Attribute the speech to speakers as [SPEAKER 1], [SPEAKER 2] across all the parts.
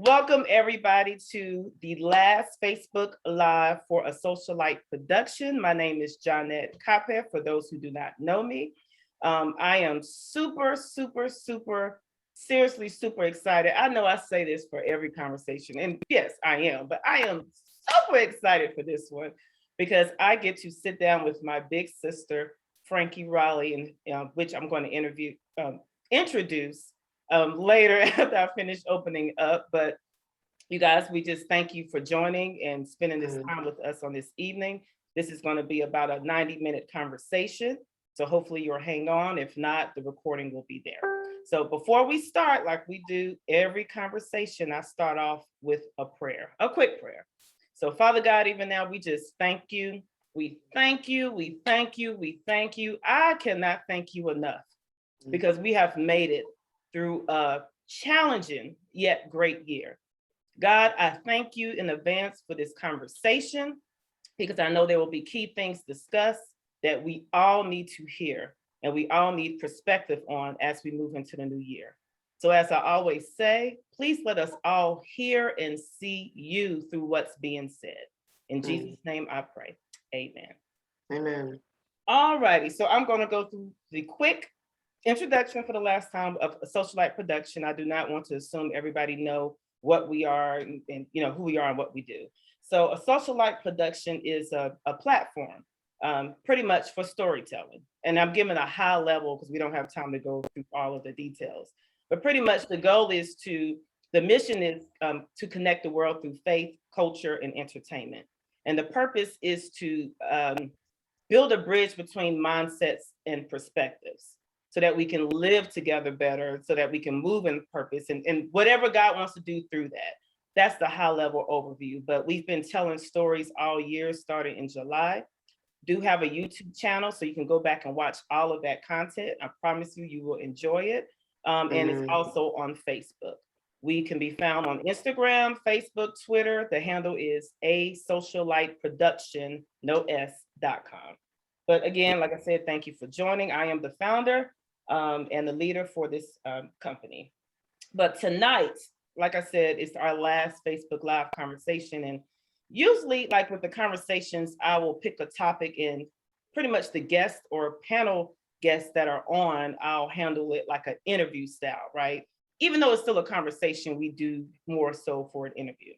[SPEAKER 1] Welcome everybody to the last Facebook Live for a Socialite production. My name is Jonette Capet, for those who do not know me. I am super excited. I know I say this for every conversation, and yes, I am, but I am super excited for this one because I get to sit down with my big sister, Franky Riley, and which I'm going to introduce later after I finish opening up. But you guys, we just thank you for joining and spending this time with us on this evening. This is going to be about a 90-minute conversation. So hopefully you'll hang on. If not, the recording will be there. So before we start, like we do every conversation, I start off with a prayer, a quick prayer. So Father God, even now, we just thank you. We thank you. We thank you. We thank you. I cannot thank you enough because we have made it through a challenging yet great year. God, I thank you in advance for this conversation because I know there will be key things discussed that we all need to hear and we all need perspective on as we move into the new year. So as I always say, please let us all hear and see you through what's being said. In Jesus' name I pray, amen.
[SPEAKER 2] Amen.
[SPEAKER 1] All righty, so I'm gonna go through the quick introduction for the last time of a Socialite production. I do not want to assume everybody know what we are and who we are and what we do. So a Socialite production is a platform pretty much for storytelling. And I'm giving a high level because we don't have time to go through all of the details. But pretty much the goal is the mission is to connect the world through faith, culture, and entertainment. And the purpose is to build a bridge between mindsets and perspectives so that we can live together better, so that we can move in purpose and whatever God wants to do through that. That's the high level overview. But we've been telling stories all year, starting in July. Do have a YouTube channel, so you can go back and watch all of that content. I promise you, you will enjoy it. And it's also on Facebook. We can be found on Instagram, Facebook, Twitter. The handle is A Socialite Production, no S.com. But again, like I said, thank you for joining. I am the founder and the leader for this company. But tonight, like I said, it's our last Facebook Live conversation. And usually, like with the conversations, I will pick a topic and pretty much the guest or panel guests that are on, I'll handle it like an interview style, right? Even though it's still a conversation, we do more so for an interview.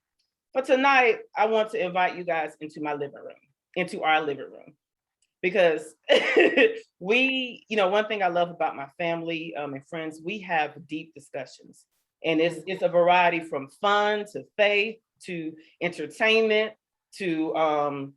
[SPEAKER 1] But tonight, I want to invite you guys into my living room, into our living room. Because one thing I love about my family and friends, we have deep discussions. And it's a variety from fun to faith to entertainment to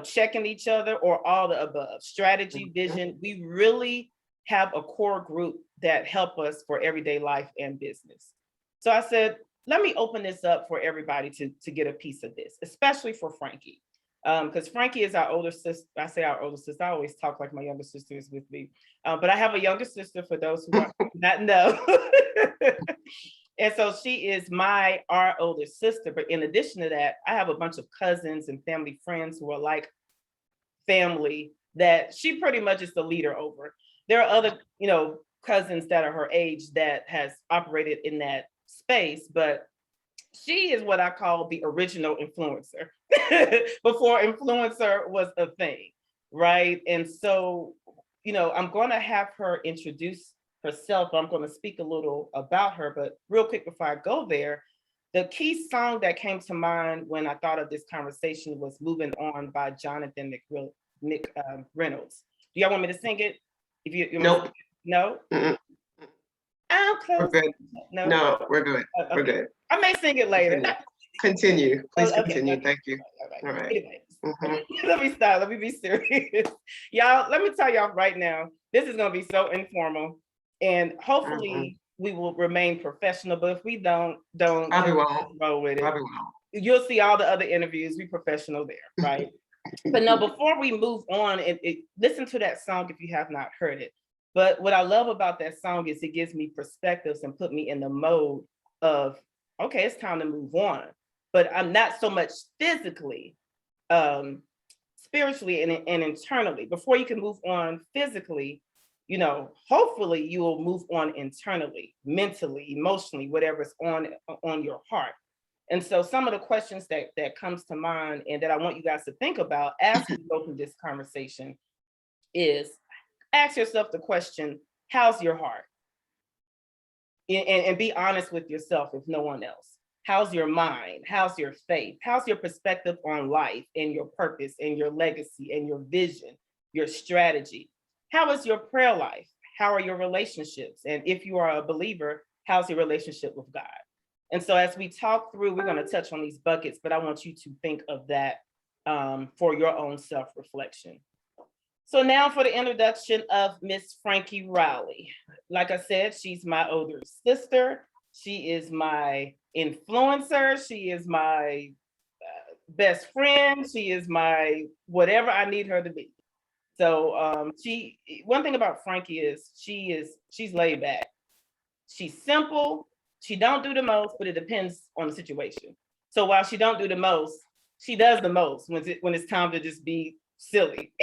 [SPEAKER 1] checking each other or all the above. Strategy, vision. We really have a core group that help us for everyday life and business. So I said, let me open this up for everybody to get a piece of this, especially for Frankie. Because Frankie is our older sister. I say our older sister. I always talk like my younger sister is with me. But I have a younger sister for those who do not know. And so she is our older sister. But in addition to that, I have a bunch of cousins and family friends who are like family that she pretty much is the leader over. There are other, cousins that are her age that has operated in that space, but she is what I call the original influencer before influencer was a thing, right? And so, I'm going to have her introduce herself. I'm going to speak a little about her, but real quick before I go there, the key song that came to mind when I thought of this conversation was "Moving On" by Jonathan McReynolds. Do y'all want me to sing it? If you
[SPEAKER 2] Nope.
[SPEAKER 1] No? I'm close.
[SPEAKER 2] We're good. No, we're good.
[SPEAKER 1] Okay.
[SPEAKER 2] We're good.
[SPEAKER 1] I may sing it later.
[SPEAKER 2] Continue. Please continue.
[SPEAKER 1] Okay.
[SPEAKER 2] Thank you.
[SPEAKER 1] All right.
[SPEAKER 2] Anyways.
[SPEAKER 1] Let me stop. Let me be serious. Y'all, let me tell y'all right now, this is going to be so informal. And hopefully we will remain professional. But if we don't
[SPEAKER 2] Probably won't.
[SPEAKER 1] roll with it.
[SPEAKER 2] Probably won't.
[SPEAKER 1] You'll see all the other interviews. We professional there, right? But no, before we move on, listen to that song if you have not heard it. But what I love about that song is it gives me perspectives and put me in the mode of, okay, it's time to move on. But I'm not so much physically, spiritually and internally. Before you can move on physically, hopefully you will move on internally, mentally, emotionally, whatever's on your heart. And so some of the questions that comes to mind and that I want you guys to think about as we go through this conversation is ask yourself the question, how's your heart? And be honest with yourself, if no one else. How's your mind? How's your faith? How's your perspective on life and your purpose and your legacy and your vision, your strategy? How is your prayer life? How are your relationships? And if you are a believer, how's your relationship with God? And so as we talk through, we're going to touch on these buckets, but I want you to think of that for your own self-reflection. So now for the introduction of Miss Franky Riley. Like I said, she's my older sister. She is my influencer. She is my best friend. She is my whatever I need her to be. So one thing about Franky is she's laid back. She's simple. She don't do the most, but it depends on the situation. So while she don't do the most, she does the most when it's time to just be silly.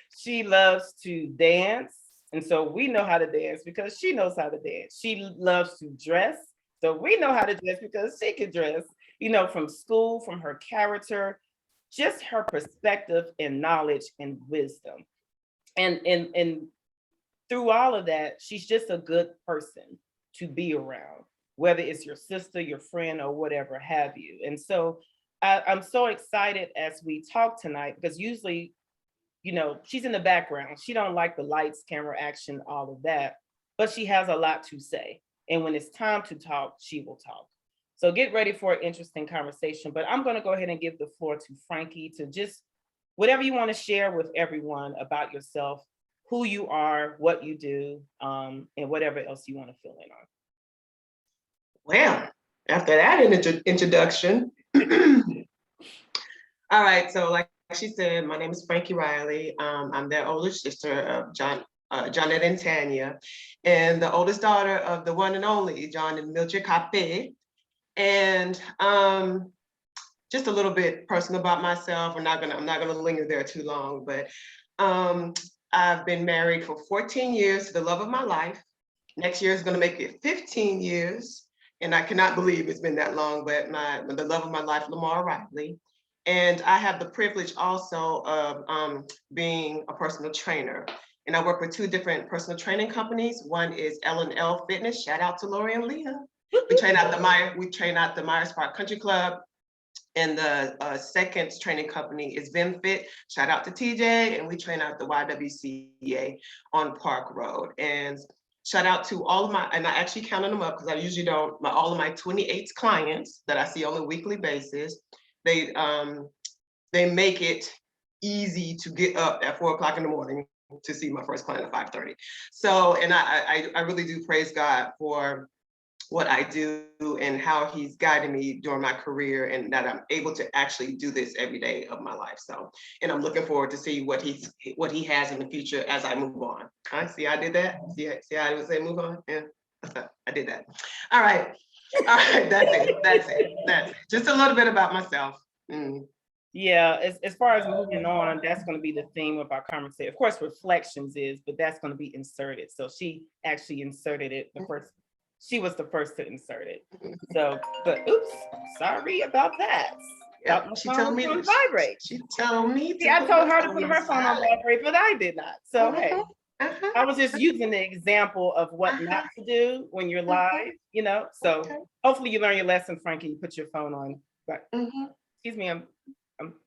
[SPEAKER 1] She loves to dance. And so we know how to dance because she knows how to dance. She loves to dress. So we know how to dress because she can dress, from school, from her character, just her perspective and knowledge and wisdom. And through all of that, she's just a good person to be around, whether it's your sister, your friend, or whatever have you. And so I'm so excited as we talk tonight, because usually, she's in the background. She don't like the lights, camera, action, all of that, but she has a lot to say. And when it's time to talk, she will talk. So get ready for an interesting conversation, but I'm going to go ahead and give the floor to Franky to just whatever you want to share with everyone about yourself, who you are, what you do, and whatever else you want to fill in on.
[SPEAKER 2] Well, after that introduction, all right, so like she said, my name is Franky Riley. I'm the older sister of Janet and Tanya, and the oldest daughter of the one and only John and Mildred Cape. And just a little bit personal about myself. I'm not gonna linger there too long, but I've been married for 14 years to the love of my life. Next year is gonna make it 15 years. And I cannot believe it's been that long, but the love of my life, Lamar Riley. And I have the privilege also of being a personal trainer. And I work with two different personal training companies. One is L&L Fitness. Shout out to Lori and Leah. We train out the Myers Park Country Club. And the second training company is VimFit. Shout out to TJ. And we train out the YWCA on Park Road. And shout out to all of my, and I actually counted them up because I usually don't, all of my 28 clients that I see on a weekly basis, they make it easy to get up at 4 o'clock in the morning to see my first client at 5:30. So, and I really do praise God for what I do and how he's guided me during my career, and that I'm able to actually do this every day of my life. So, and I'm looking forward to see what he has in the future as I move on. See, I did that. See how I would say move on? Yeah, I did that. All right, that's it. Just a little bit about myself.
[SPEAKER 1] Yeah, as far as moving on, that's going to be the theme of our conversation. Of course, reflections is, but that's going to be inserted. So she actually inserted it the first. She was the first to insert it. So, but oops, sorry about that.
[SPEAKER 2] Yeah, she told me to vibrate. She told me.
[SPEAKER 1] See, I told her to put her phone on vibrate, but I did not. So hey, I was just using the example of what not to do when you're live, So hopefully you learn your lesson, Frankie. You put your phone on. But excuse me, I'm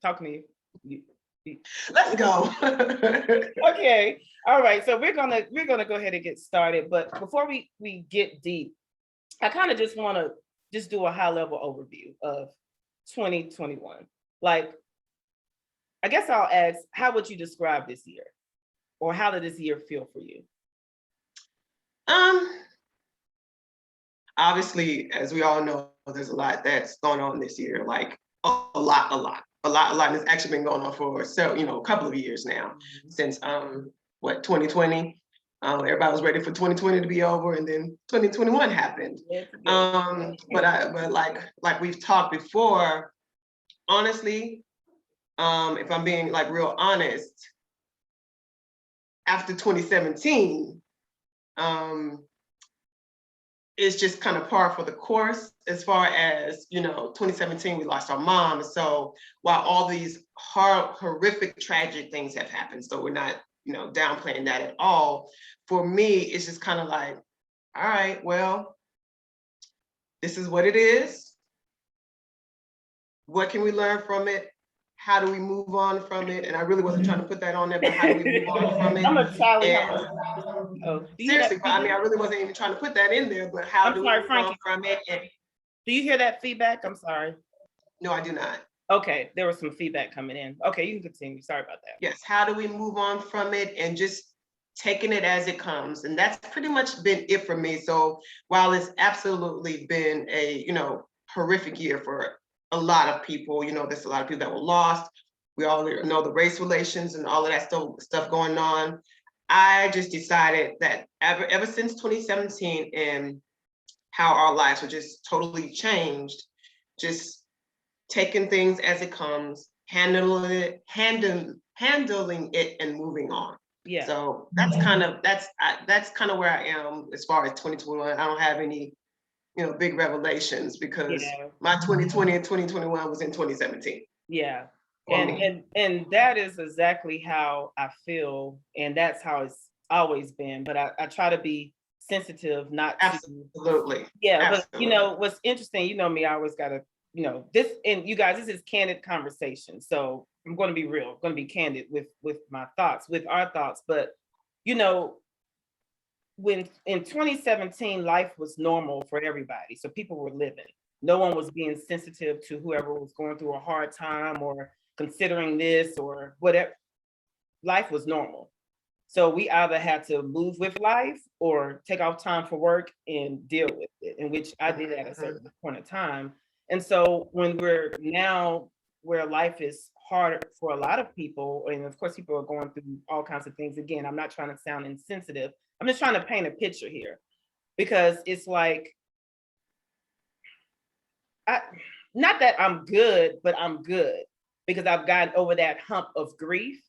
[SPEAKER 1] talking to you.
[SPEAKER 2] Let's go.
[SPEAKER 1] Okay. All right. So we're gonna go ahead and get started. But before we get deep, I kind of just want to just do a high level overview of 2021. Like, I guess I'll ask, how would you describe this year? Or how did this year feel for you?
[SPEAKER 2] Obviously, as we all know, there's a lot that's going on this year, like a lot. And it's actually been going on for a couple of years now, since 2020. Everybody was ready for 2020 to be over, and then 2021 happened. But like we've talked before, honestly, if I'm being like real honest, after 2017, it's just kind of par for the course as far as, 2017, we lost our mom. So while all these horrific, tragic things have happened, so we're not, downplaying that at all. For me, it's just kind of like, all right, well, this is what it is. What can we learn from it? How do we move on from it? And I really wasn't trying to put that on there, but how do we move on from it?
[SPEAKER 1] I'm gonna tally how
[SPEAKER 2] And
[SPEAKER 1] much. Oh, do you hear
[SPEAKER 2] seriously,
[SPEAKER 1] that
[SPEAKER 2] but I mean, I
[SPEAKER 1] feedback?
[SPEAKER 2] really wasn't even trying to put that in there, but how
[SPEAKER 1] I'm
[SPEAKER 2] do we
[SPEAKER 1] sorry,
[SPEAKER 2] move
[SPEAKER 1] Frankie.
[SPEAKER 2] on from it? And
[SPEAKER 1] Do you hear that feedback? I'm sorry.
[SPEAKER 2] no, I do not.
[SPEAKER 1] Okay, there was some feedback coming in. Okay, you can continue. Sorry about that.
[SPEAKER 2] Yes, how do we move on from it and just taking it as it comes? And that's pretty much been it for me. So while it's absolutely been a, horrific year for a lot of people, there's a lot of people that were lost. We all know the race relations and all of that stuff going on. I just decided that ever since 2017 and how our lives were just totally changed, just taking things as it comes, handling it and moving on.
[SPEAKER 1] Yeah.
[SPEAKER 2] So that's kind of where I am as far as 2021. I don't have any, big revelations because my 2020 and 2021 was in 2017.
[SPEAKER 1] Yeah. And that is exactly how I feel. And that's how it's always been. But I try to be sensitive, not
[SPEAKER 2] absolutely.
[SPEAKER 1] Yeah.
[SPEAKER 2] Absolutely.
[SPEAKER 1] But what's interesting, me, I always gotta, this, and you guys, this is candid conversation. So I'm going to be real, going to be candid with my thoughts, with our thoughts. But, when in 2017, life was normal for everybody. So people were living. No one was being sensitive to whoever was going through a hard time or considering this or whatever. Life was normal. So we either had to move with life or take off time for work and deal with it, in which I did at a certain point of time. And so when we're now where life is hard for a lot of people, and of course people are going through all kinds of things. Again, I'm not trying to sound insensitive. I'm just trying to paint a picture here because it's like, not that I'm good, but I'm good because I've gotten over that hump of grief.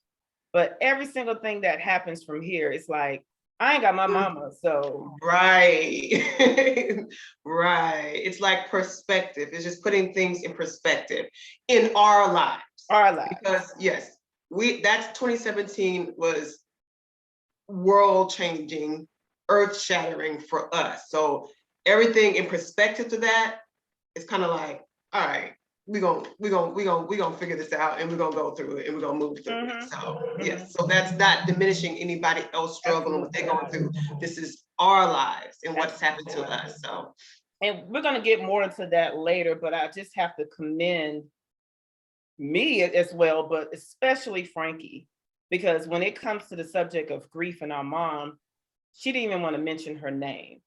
[SPEAKER 1] But every single thing that happens from here, it's like, I ain't got my mama, so.
[SPEAKER 2] Right. Right. It's like perspective. It's just putting things in perspective in our lives.
[SPEAKER 1] Our lives.
[SPEAKER 2] Because yes, that's 2017 was world changing, earth shattering for us. So everything in perspective to that, it's kind of like, all right, we're gonna figure this out and we're gonna go through it and we're gonna move through it. So yes, so that's not diminishing anybody else struggling what they're going through. This is our lives and what's happened to us. So,
[SPEAKER 1] and we're gonna get more into that later, but I just have to commend me as well, but especially Frankie, because when it comes to the subject of grief and our mom, she didn't even want to mention her name.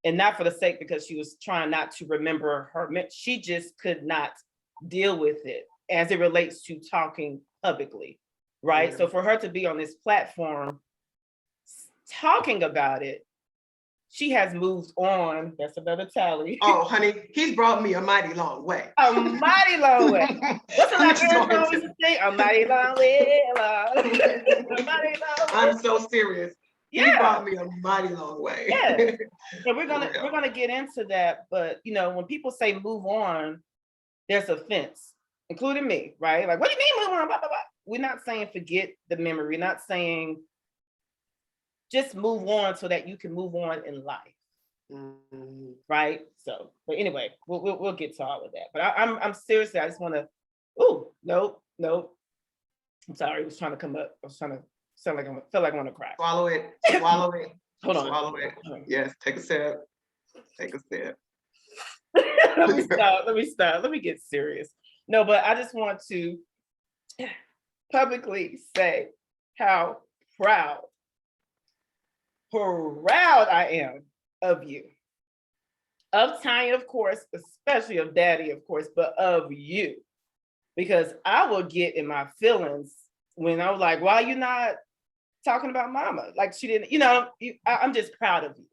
[SPEAKER 1] And not for the sake because she was trying not to remember her, she just could not deal with it as it relates to talking publicly, right? Yeah. So for her to be on this platform talking about it, she has moved on. That's another tally.
[SPEAKER 2] Oh, honey, he's brought me a mighty long way.
[SPEAKER 1] A mighty long way. What's the last song we say? A mighty long way. A mighty long way.
[SPEAKER 2] I'm so serious.
[SPEAKER 1] Yeah.
[SPEAKER 2] He brought me a mighty long way.
[SPEAKER 1] Yeah. And we're gonna get into that. But when people say move on, there's offense, including me, right? Like, what do you mean move on? Blah, blah, blah. We're not saying forget the memory. We're not saying just move on so that you can move on in life. Mm-hmm. Right? So, but anyway, we'll get to all of that. But I'm seriously, I just want to. Nope. I'm sorry, I was trying to come up. I was trying to feel like I want to cry.
[SPEAKER 2] Swallow it.
[SPEAKER 1] Hold on.
[SPEAKER 2] Swallow it. Yes, take a sip.
[SPEAKER 1] Let me stop. Let me get serious. No, but I just want to publicly say how proud I am of you. Of Tanya, of course, especially of Daddy, of course, but of you. Because I will get in my feelings when I was like, why are you not talking about mama? Like she didn't, I'm just proud of you.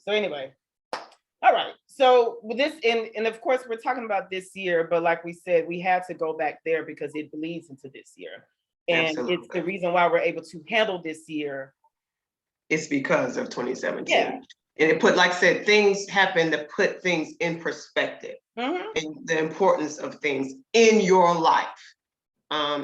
[SPEAKER 1] So anyway, all right. So with this, and of course, we're talking about this year, but like we said, we had to go back there because it bleeds into this year. And it's
[SPEAKER 2] Absolutely.
[SPEAKER 1] the reason why we're able to handle this year.
[SPEAKER 2] It's because of 2017.
[SPEAKER 1] Yeah.
[SPEAKER 2] And it put, like I said, things happen to put things in perspective
[SPEAKER 1] Mhm.
[SPEAKER 2] and the importance of things in your life,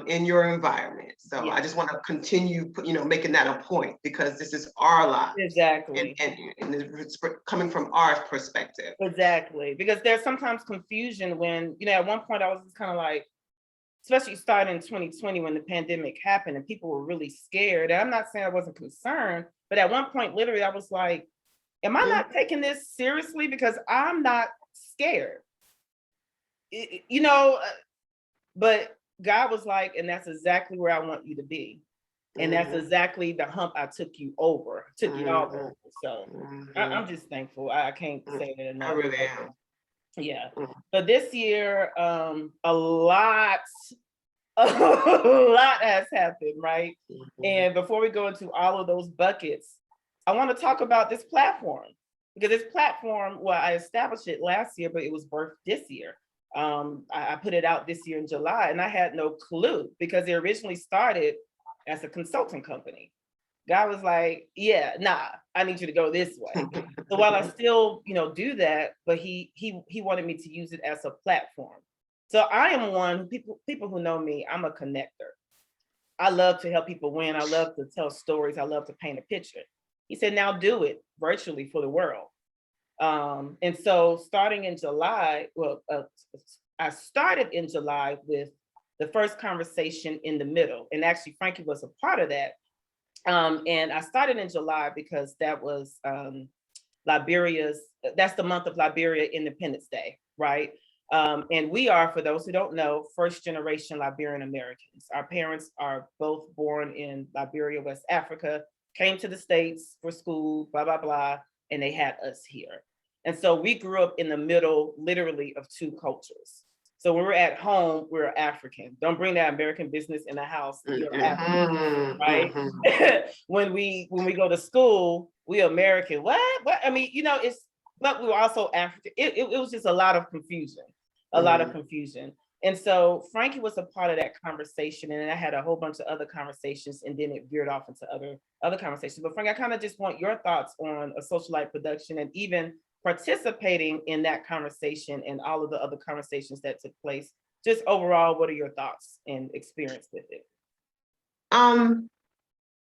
[SPEAKER 2] in your environment. So
[SPEAKER 1] Yeah.
[SPEAKER 2] I just want to continue, making that a point, because this is our lives.
[SPEAKER 1] Exactly.
[SPEAKER 2] And it's coming from our perspective.
[SPEAKER 1] Exactly. Because there's sometimes confusion when, at one point I was just kind of like, especially starting in 2020 when the pandemic happened and people were really scared. And I'm not saying I wasn't concerned, but at one point, literally, I was like, am I not taking this seriously? Because I'm not scared. But God was like, and that's exactly where I want you to be. And that's exactly the hump I took you over, took you all over. So I'm just thankful. I can't say it enough.
[SPEAKER 2] I really am.
[SPEAKER 1] Yeah. So this year, a lot has happened, right? And before we go into all of those buckets, I want to talk about this platform, because this platform, well, I established it last year, but it was birthed this year. I put it out this year in July, and I had no clue, because it originally started as a consulting company. God was like, yeah, nah, I need you to go this way. So while I still, do that, but he wanted me to use it as a platform. So I am one, people who know me, I'm a connector. I love to help people win. I love to tell stories. I love to paint a picture. He said, now do it virtually for the world. And so starting in July, I started in July with the first conversation in the middle. And actually, Frankie was a part of that. And I started in July because that was that's the month of Liberia Independence Day, right? And we are, for those who don't know, first generation Liberian Americans. Our parents are both born in Liberia, West Africa, came to the States for school, blah, blah, blah, and they had us here. And so we grew up in the middle, literally, of two cultures. So when we're at home, we're African. Don't bring that American business in the house. You're African, right? When we go to school, we American. What? I mean, but we were also African. It was just a lot of confusion, And so Frankie was a part of that conversation, and then I had a whole bunch of other conversations, and then it veered off into other conversations. But Frank, I kind of just want your thoughts on a socialite production, and even participating in that conversation and all of the other conversations that took place. Just overall, what are your thoughts and experience with it?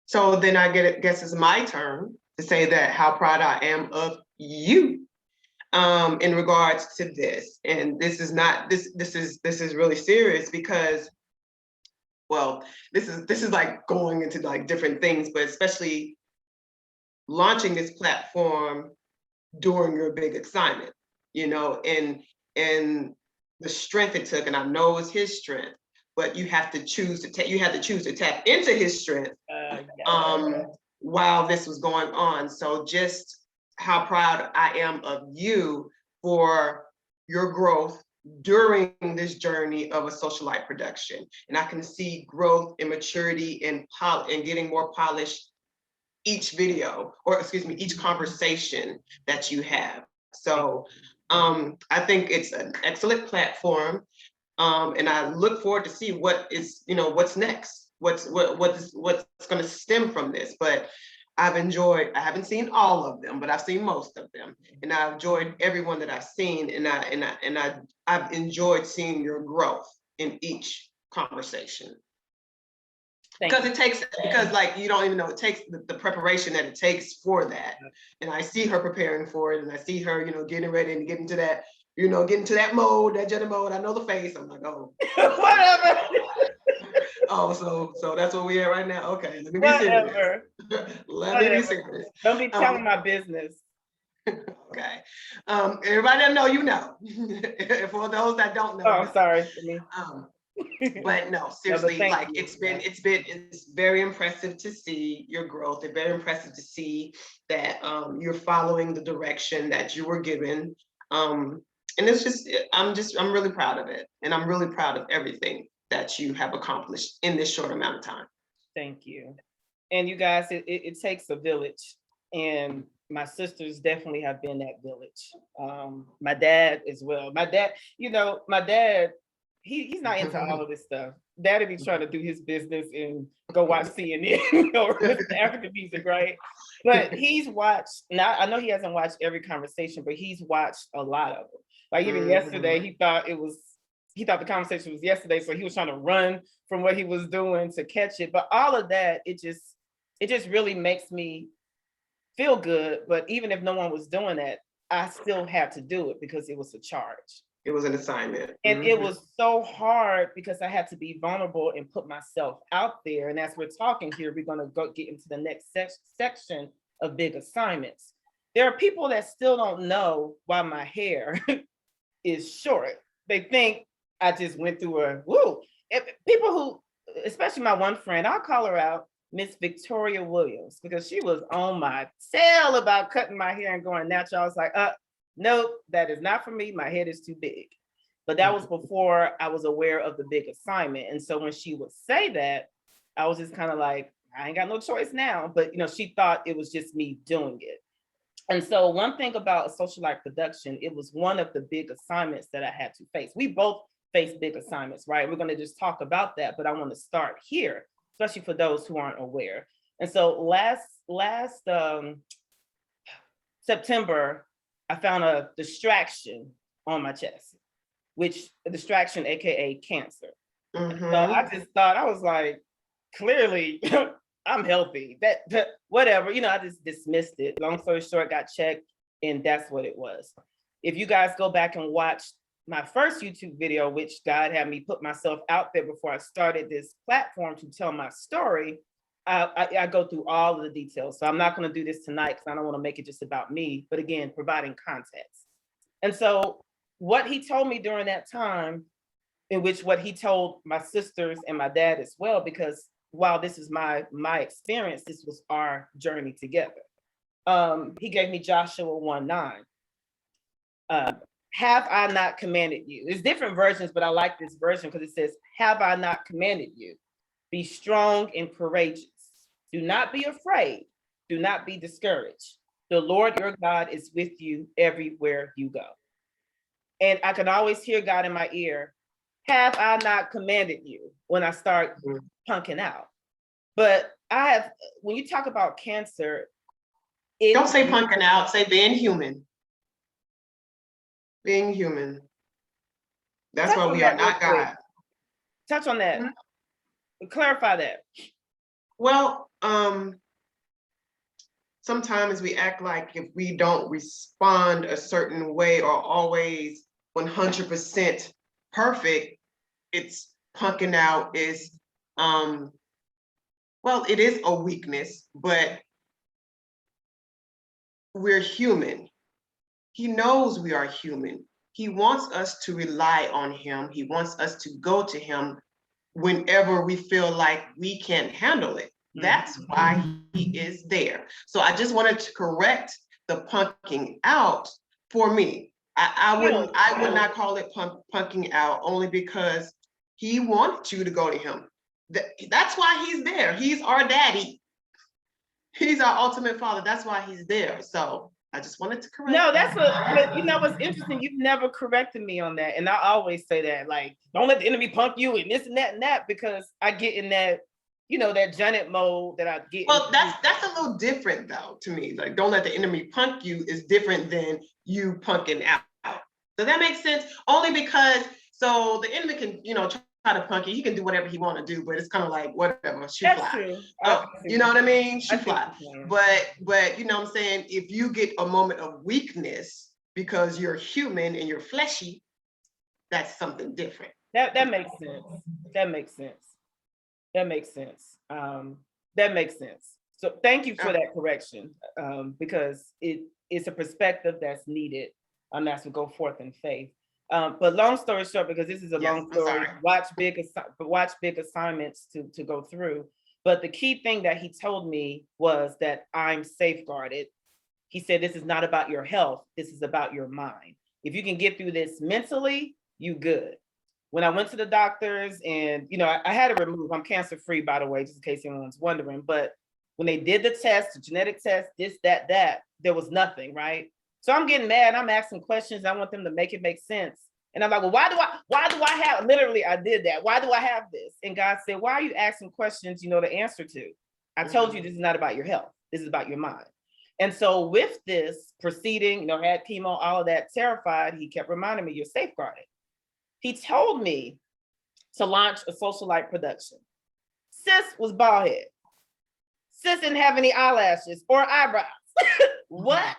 [SPEAKER 2] So then I guess it's my turn to say that how proud I am of you in regards to this. And this is not this is really serious, because, well, this is like going into like different things, but especially launching this platform during your big assignment, and the strength it took. And I know it's his strength, but you have to choose to tap into his strength while this was going on. So just how proud I am of you for your growth during this journey of a socialite production. And I can see growth and maturity and getting more polished each video, or excuse me, each conversation that you have. So I think it's an excellent platform. And I look forward to see what's next, what's going to stem from this. But I haven't seen all of them, but I've seen most of them, and I've enjoyed everyone that I've seen, and I've enjoyed seeing your growth in each conversation. Because like, you don't even know, it takes the preparation that it takes for that. And I see her preparing for it, and I see her, getting ready and getting to that, mode, that Jenna mode. I know the face. I'm like, oh,
[SPEAKER 1] whatever.
[SPEAKER 2] Oh, so that's what we at right now. Okay, let me be serious. Let me be serious.
[SPEAKER 1] Don't be telling my business.
[SPEAKER 2] Okay. Everybody that know, For those that don't know.
[SPEAKER 1] Oh, I'm sorry.
[SPEAKER 2] But no, seriously, like it's very impressive to see your growth. It's very impressive to see that you're following the direction that you were given. And I'm really proud of it. And I'm really proud of everything that you have accomplished in this short amount of time.
[SPEAKER 1] Thank you. And you guys, it takes a village, and my sisters definitely have been that village. My dad as well. My dad, he's not into all of this stuff. Daddy be trying to do his business and go watch CNN or listen to African music, right? But he's watched, now I know he hasn't watched every conversation, but he's watched a lot of them. Like even yesterday, he thought the conversation was yesterday, so he was trying to run from what he was doing to catch it. But all of that, it just really makes me feel good. But even if no one was doing that, I still had to do it because it was a charge.
[SPEAKER 2] It was an assignment.
[SPEAKER 1] And it was so hard because I had to be vulnerable and put myself out there. And as we're talking here, we're going to go get into the next section of big assignments. There are people that still don't know why my hair is short. They think I just went through people who, especially my one friend, I'll call her out, Miss Victoria Williams, because she was on my tail about cutting my hair and going natural. I was like, nope, that is not for me. My head is too big. But that was before I was aware of the big assignment. And so when she would say that, I was just kind of like, I ain't got no choice now. But she thought it was just me doing it. And so one thing about a social life production, it was one of the big assignments that I had to face. We both face big assignments, right? We're going to just talk about that, but I want to start here, especially for those who aren't aware. And so last September, I found a distraction on my chest, which a distraction, AKA cancer. So I just thought, I was like, clearly I'm healthy, that whatever, I just dismissed it. Long story short, got checked and that's what it was. If you guys go back and watch my first YouTube video, which God had me put myself out there before I started this platform to tell my story, I go through all of the details. So I'm not going to do this tonight because I don't want to make it just about me, but again, providing context. And so what he told me during that time, in which what he told my sisters and my dad as well, because while this is my experience, this was our journey together. He gave me Joshua 1:9. Have I not commanded you? There's different versions, but I like this version because it says, have I not commanded you? Be strong and courageous. Do not be afraid. Do not be discouraged. The Lord your God is with you everywhere you go. And I can always hear God in my ear, have I not commanded you, when I start punking out. But when you talk about cancer,
[SPEAKER 2] don't say punking out, say being human. Being human. That's why we are not God.
[SPEAKER 1] Touch on that. Clarify that.
[SPEAKER 2] Well, sometimes we act like if we don't respond a certain way or always 100% perfect, it's punking out is, well, it is a weakness, but we're human. He knows we are human. He wants us to rely on him. He wants us to go to him whenever we feel like we can't handle it. That's why he is there. So I just wanted to correct the punking out for me. I would not call it punking out, only because he wants you to go to him. That's why he's there. He's our daddy. He's our ultimate father. That's why he's there. So I just wanted to correct.
[SPEAKER 1] No, but what's interesting, you've never corrected me on that. And I always say that, like, don't let the enemy punk you and this and that, because I get in that, that Janet mode that I get.
[SPEAKER 2] Well, that's a little different though, to me. Like, don't let the enemy punk you is different than you punking out. Does that make sense? Only because, so the enemy can, try to punk you. He can do whatever he want to do, but it's kind of like, whatever, shoot
[SPEAKER 1] That's
[SPEAKER 2] fly.
[SPEAKER 1] true.
[SPEAKER 2] You know what I mean? Shoot fly. But you know what I'm saying? If you get a moment of weakness because you're human and you're fleshy, that's something different.
[SPEAKER 1] That makes sense. That makes sense. So thank you for that correction, because it's a perspective that's needed as we go forth in faith. But long story short, because this is a long story, watch big assignments to go through. But the key thing that he told me was that I'm safeguarded. He said, this is not about your health. This is about your mind. If you can get through this mentally, you good. When I went to the doctors and, I had it removed. I'm cancer free, by the way, just in case anyone's wondering. But when they did the test, the genetic test, this, that, there was nothing, right? So I'm getting mad. I'm asking questions. I want them to make it make sense. And I'm like, well, why do I have, literally, I did that. Why do I have this? And God said, why are you asking questions you know the answer to? I told you this is not about your health. This is about your mind. And so with this proceeding, had chemo, all of that, terrified, he kept reminding me, you're safeguarded. He told me to launch a socialite production. Sis was bald head. Sis didn't have any eyelashes or eyebrows. What?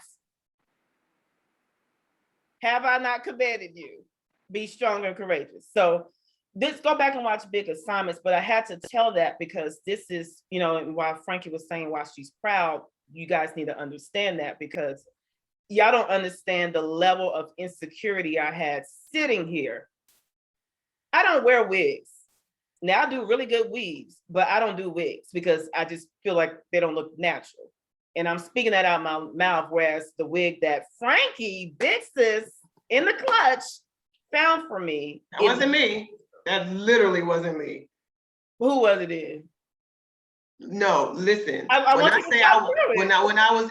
[SPEAKER 1] Have I not commanded you? Be strong and courageous. So this, go back and watch Big Assignments, but I had to tell that because this is, and while Frankie was saying why she's proud, you guys need to understand that, because y'all don't understand the level of insecurity I had sitting here. I don't wear wigs. Now I do really good weaves, but I don't do wigs because I just feel like they don't look natural. And I'm speaking that out my mouth, whereas the wig that Frankie, big sis, in the clutch, found for me.
[SPEAKER 2] That wasn't me. That literally wasn't me.
[SPEAKER 1] Who was it in?
[SPEAKER 2] No, listen. When I was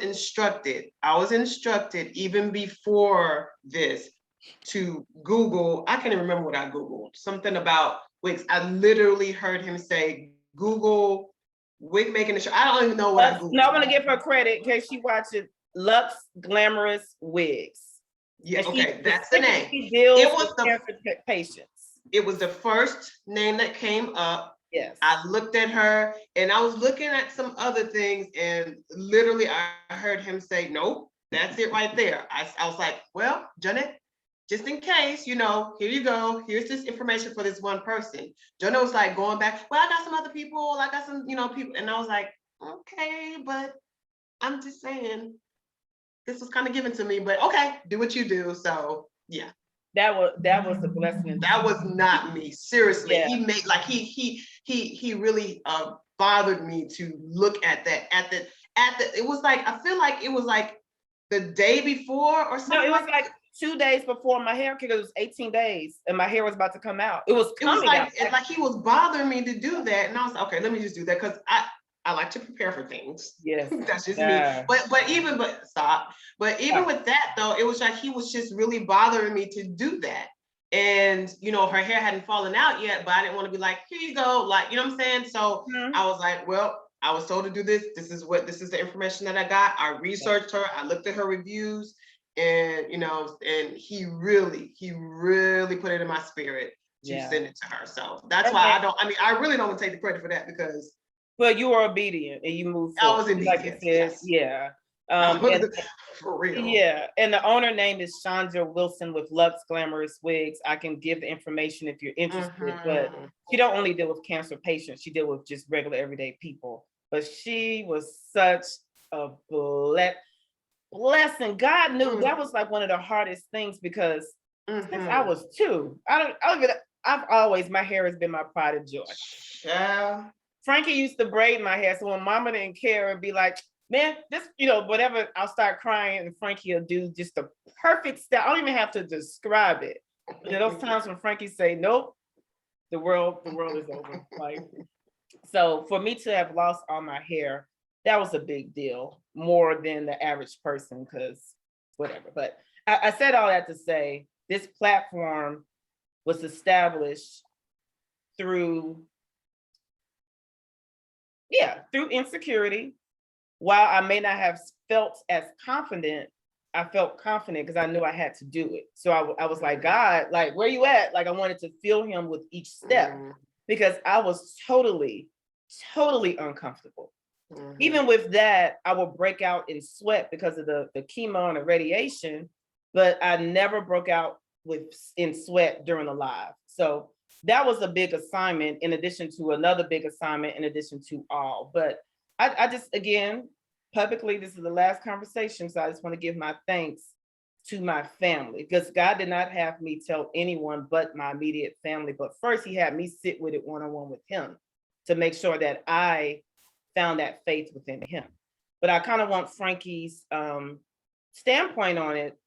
[SPEAKER 2] instructed, even before this to Google, I can't even remember what I Googled, something about wigs. I literally heard him say, Google wig making the show. I don't even know what I Googled.
[SPEAKER 1] No, I'm gonna give her credit in case she watches Lux Glamorous Wigs.
[SPEAKER 2] Yeah, okay, that's the name. It was the
[SPEAKER 1] cancer patients.
[SPEAKER 2] It was the first name that came up.
[SPEAKER 1] Yes.
[SPEAKER 2] I looked at her and I was looking at some other things, and literally I heard him say, nope, that's it right there. I was like, well, Janet, just in case, here you go. Here's this information for this one person. Jonah was like going back, well, I got some other people, I got some, people. And I was like, okay, but I'm just saying, this was kind of given to me, but okay, do what you do. So yeah.
[SPEAKER 1] That was a blessing.
[SPEAKER 2] That was not me. Seriously.
[SPEAKER 1] Yeah.
[SPEAKER 2] He made like he really bothered me to look at that it was like, I feel like it was like the day before or something.
[SPEAKER 1] No, it was like 2 days before my hair, because it was 18 days and my hair was about to come out. It was
[SPEAKER 2] like he was bothering me to do that. And I was like, okay, let me just do that, because I like to prepare for things.
[SPEAKER 1] Yes.
[SPEAKER 2] That's just me. But even with that though, it was like he was just really bothering me to do that. And her hair hadn't fallen out yet, but I didn't want to be like, here you go, like, you know what I'm saying? So I was like, well, I was told to do this. This is the information that I got. I researched her, I looked at her reviews, and and he really put it in my spirit to send it to her. So that's why I really don't want to take the credit for that, because
[SPEAKER 1] well, you were obedient and you moved forward.
[SPEAKER 2] I was obedient,
[SPEAKER 1] like you said,
[SPEAKER 2] yes.
[SPEAKER 1] Yeah.
[SPEAKER 2] For real.
[SPEAKER 1] Yeah, and the owner name is Chandra Wilson with Lux Glamorous Wigs. I can give the information if you're interested, but she don't only deal with cancer patients, she deal with just regular everyday people. But she was such a blessing. God knew that was like one of the hardest things, because since I was 2, my hair has been my pride and joy.
[SPEAKER 2] Yeah.
[SPEAKER 1] Frankie used to braid my hair, so when mama didn't care and be like, man, this, whatever, I'll start crying and Frankie will do just the perfect style. I don't even have to describe it. But those times when Frankie say, nope, the world is over. Like, so for me to have lost all my hair, that was a big deal, more than the average person, because whatever. But I said all that to say, this platform was established through insecurity. While I may not have felt as confident, I felt confident because I knew I had to do it. So I was like, God, like, where you at? Like, I wanted to feel him with each step, because I was totally uncomfortable. Even with that, I would break out in sweat because of the chemo and the radiation, but I never broke out in sweat during the live. So that was a big assignment, in addition to another big assignment, in addition to all. But I just, again, publicly, this is the last conversation, so I just want to give my thanks to my family, because God did not have me tell anyone but my immediate family. But first, he had me sit with it one-on-one with him to make sure that I found that faith within him. But I kind of want Frankie's standpoint on it,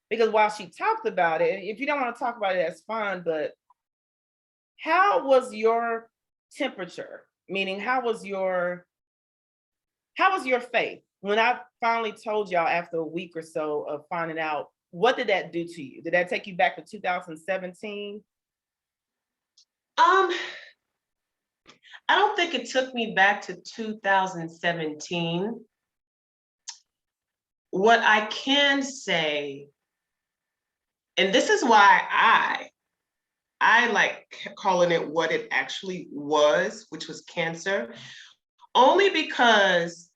[SPEAKER 1] because while she talked about it, if you don't want to talk about it, that's fine, but how was your temperature? Meaning, how was your faith? When I finally told y'all after a week or so of finding out what did that do to you? Did that take you back to 2017?
[SPEAKER 2] I don't think it took me back to 2017. What I can say, and this is why I like calling it what it actually was, which was cancer, only because,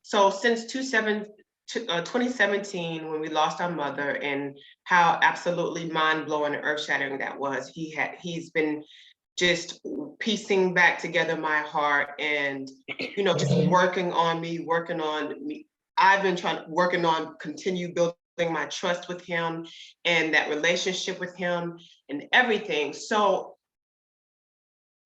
[SPEAKER 2] so since 2017, when we lost our mother, and how absolutely mind-blowing and earth-shattering that was, he's been just piecing back together my heart and, just working on me. I've been working on continue building my trust with him and that relationship with him and everything. So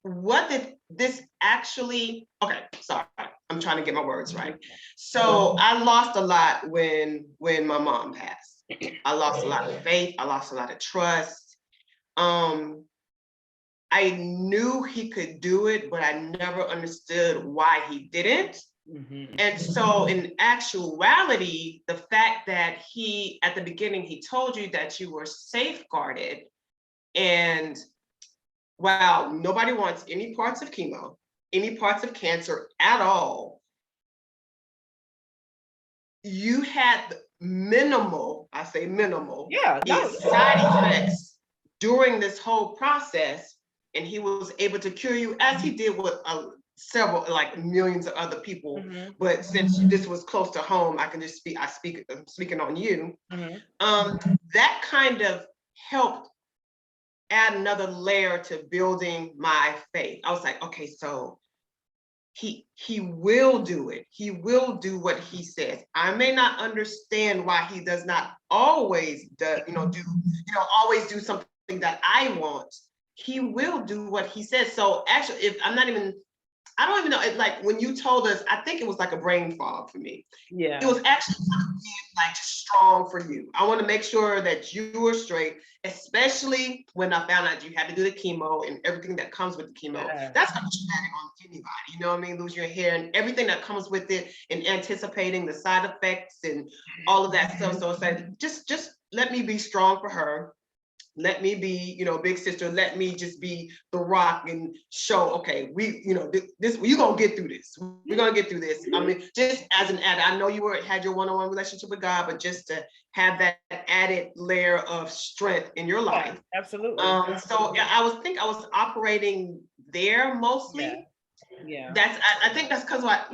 [SPEAKER 2] what did this actually, okay, sorry, I'm trying to get my words right. So I lost a lot when my mom passed. I lost a lot of faith. I lost a lot of trust. I knew he could do it, but I never understood why he didn't. And so in actuality, the fact that at the beginning, he told you that you were safeguarded, and wow, nobody wants any parts of chemo, any parts of cancer at all. You had minimal, I say minimal, side effects during this whole process. And he was able to cure you, as he did with several, like millions of other people. But since this was close to home, I can just speak. I'm speaking on you. That kind of helped add another layer to building my faith. I was like, okay, so he will do it. He will do what he says. I may not understand why he does not always always do something that I want. He will do what he says. So actually, I don't even know, like when you told us, I think it was like a brain fog for me.
[SPEAKER 1] Yeah.
[SPEAKER 2] It was actually like strong for you. I want to make sure that you were straight, especially when I found out you had to do the chemo and everything that comes with the chemo. That's not traumatic on anybody, you know what I mean? Lose your hair and everything that comes with it, and anticipating the side effects and all of that stuff. So it's like, just let me be strong for her. Let me be, big sister. Let me just be the rock and show, okay, we, this, you're gonna get through this. We're gonna get through this. I mean, just as an added, I know you had your one-on-one relationship with God, but just to have that added layer of strength in your life.
[SPEAKER 1] Absolutely.
[SPEAKER 2] So I was operating there mostly.
[SPEAKER 1] Yeah.
[SPEAKER 2] I think that's because as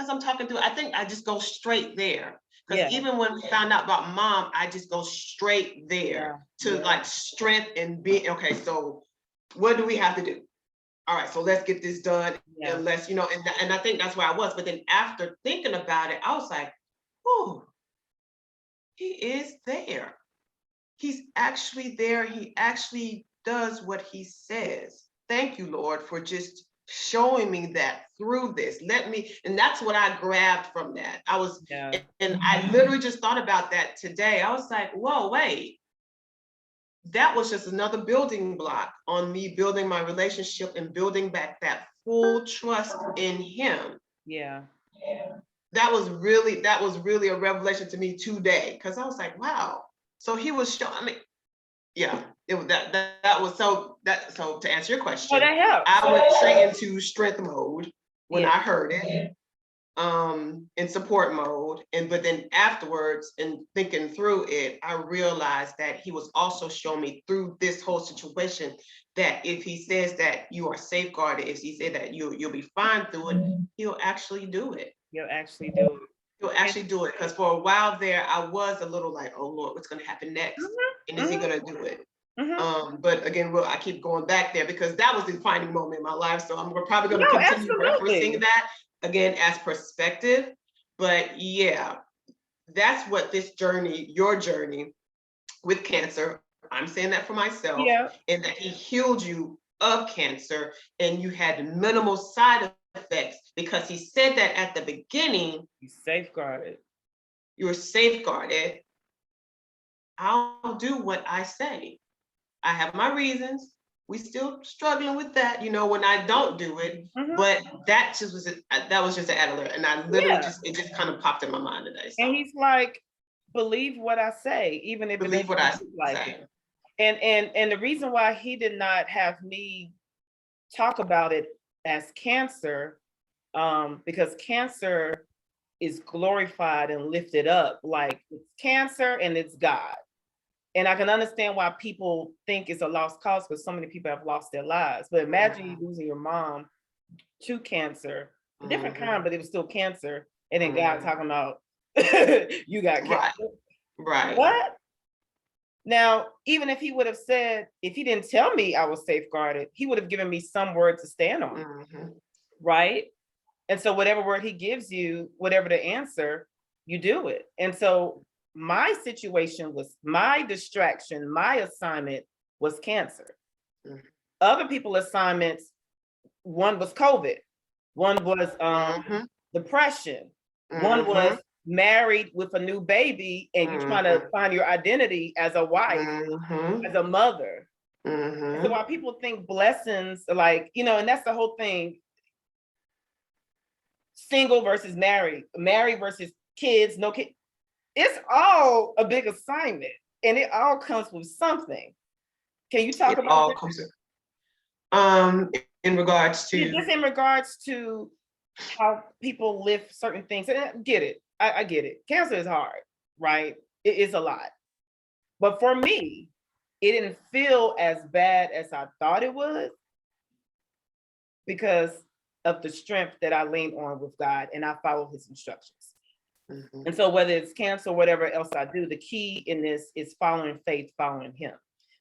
[SPEAKER 2] I'm talking through, I think I just go straight there. Because even when we found out about mom, I just go straight there to like strength and being, okay, so what do we have to do? All right, so let's get this done. And let's, and I think that's where I was. But then after thinking about it, I was like, oh, he is there. He's actually there. He actually does what he says. Thank you, Lord, for just showing me that through this. And that's what I grabbed from that. And I literally just thought about that today. I was like, whoa, wait. That was just another building block on me building my relationship and building back that full trust in him.
[SPEAKER 1] Yeah.
[SPEAKER 2] That was really a revelation to me today, because I was like, wow. So he was showing me, it was that was so to answer your question,
[SPEAKER 1] that helps.
[SPEAKER 2] I went straight into strength mode when I heard it, in support mode, but then afterwards, in thinking through it, I realized that he was also showing me through this whole situation that if he says that you are safeguarded, if he said that you'll be fine through it, he'll actually do it.
[SPEAKER 1] He'll actually do it.
[SPEAKER 2] He'll actually do it. Because for a while there, I was a little like, oh Lord, what's going to happen next? And is he going to do it? But again, I keep going back there because that was the defining moment in my life. So we're probably going to continue referencing that again as perspective. But yeah, that's what this journey, your journey with cancer, I'm saying that for myself, and that he healed you of cancer and you had minimal side effects, because he said that at the beginning.
[SPEAKER 1] You safeguarded.
[SPEAKER 2] You were safeguarded. I'll do what I say. I have my reasons, we still struggling with that, when I don't do it.
[SPEAKER 1] Mhm.
[SPEAKER 2] But that was just an ad alert, and I literally it just kind of popped in my mind today. So.
[SPEAKER 1] And he's like, believe what I say, even if
[SPEAKER 2] Believe
[SPEAKER 1] it
[SPEAKER 2] what
[SPEAKER 1] doesn't
[SPEAKER 2] I
[SPEAKER 1] look like
[SPEAKER 2] say.
[SPEAKER 1] it. And the reason why he did not have me talk about it as cancer, because cancer is glorified and lifted up, like it's cancer and it's God. And I can understand why people think it's a lost cause, because so many people have lost their lives. But imagine you losing your mom to cancer, a different kind, but it was still cancer. And then God talking about you got cancer.
[SPEAKER 2] Right.
[SPEAKER 1] What? Now, even if he would have said, if he didn't tell me I was safeguarded, he would have given me some word to stand on, right? And so whatever word he gives you, whatever the answer, you do it. And so my situation was, my distraction, my assignment was cancer. Other people's assignments, one was COVID, one was depression, one was married with a new baby and you're trying to find your identity as a wife, as a mother. So while people think blessings, like, and that's the whole thing, single versus married, married versus kids, no kid, it's all a big assignment and it all comes with something. Can you talk about
[SPEAKER 2] that? In regards to?
[SPEAKER 1] Yeah, just in regards to how people lift certain things. And I get it. I get it. Cancer is hard, right? It is a lot. But for me, it didn't feel as bad as I thought it would because of the strength that I lean on with God and I follow his instructions. And so whether it's cancer or whatever else I do, the key in this is following faith, following him.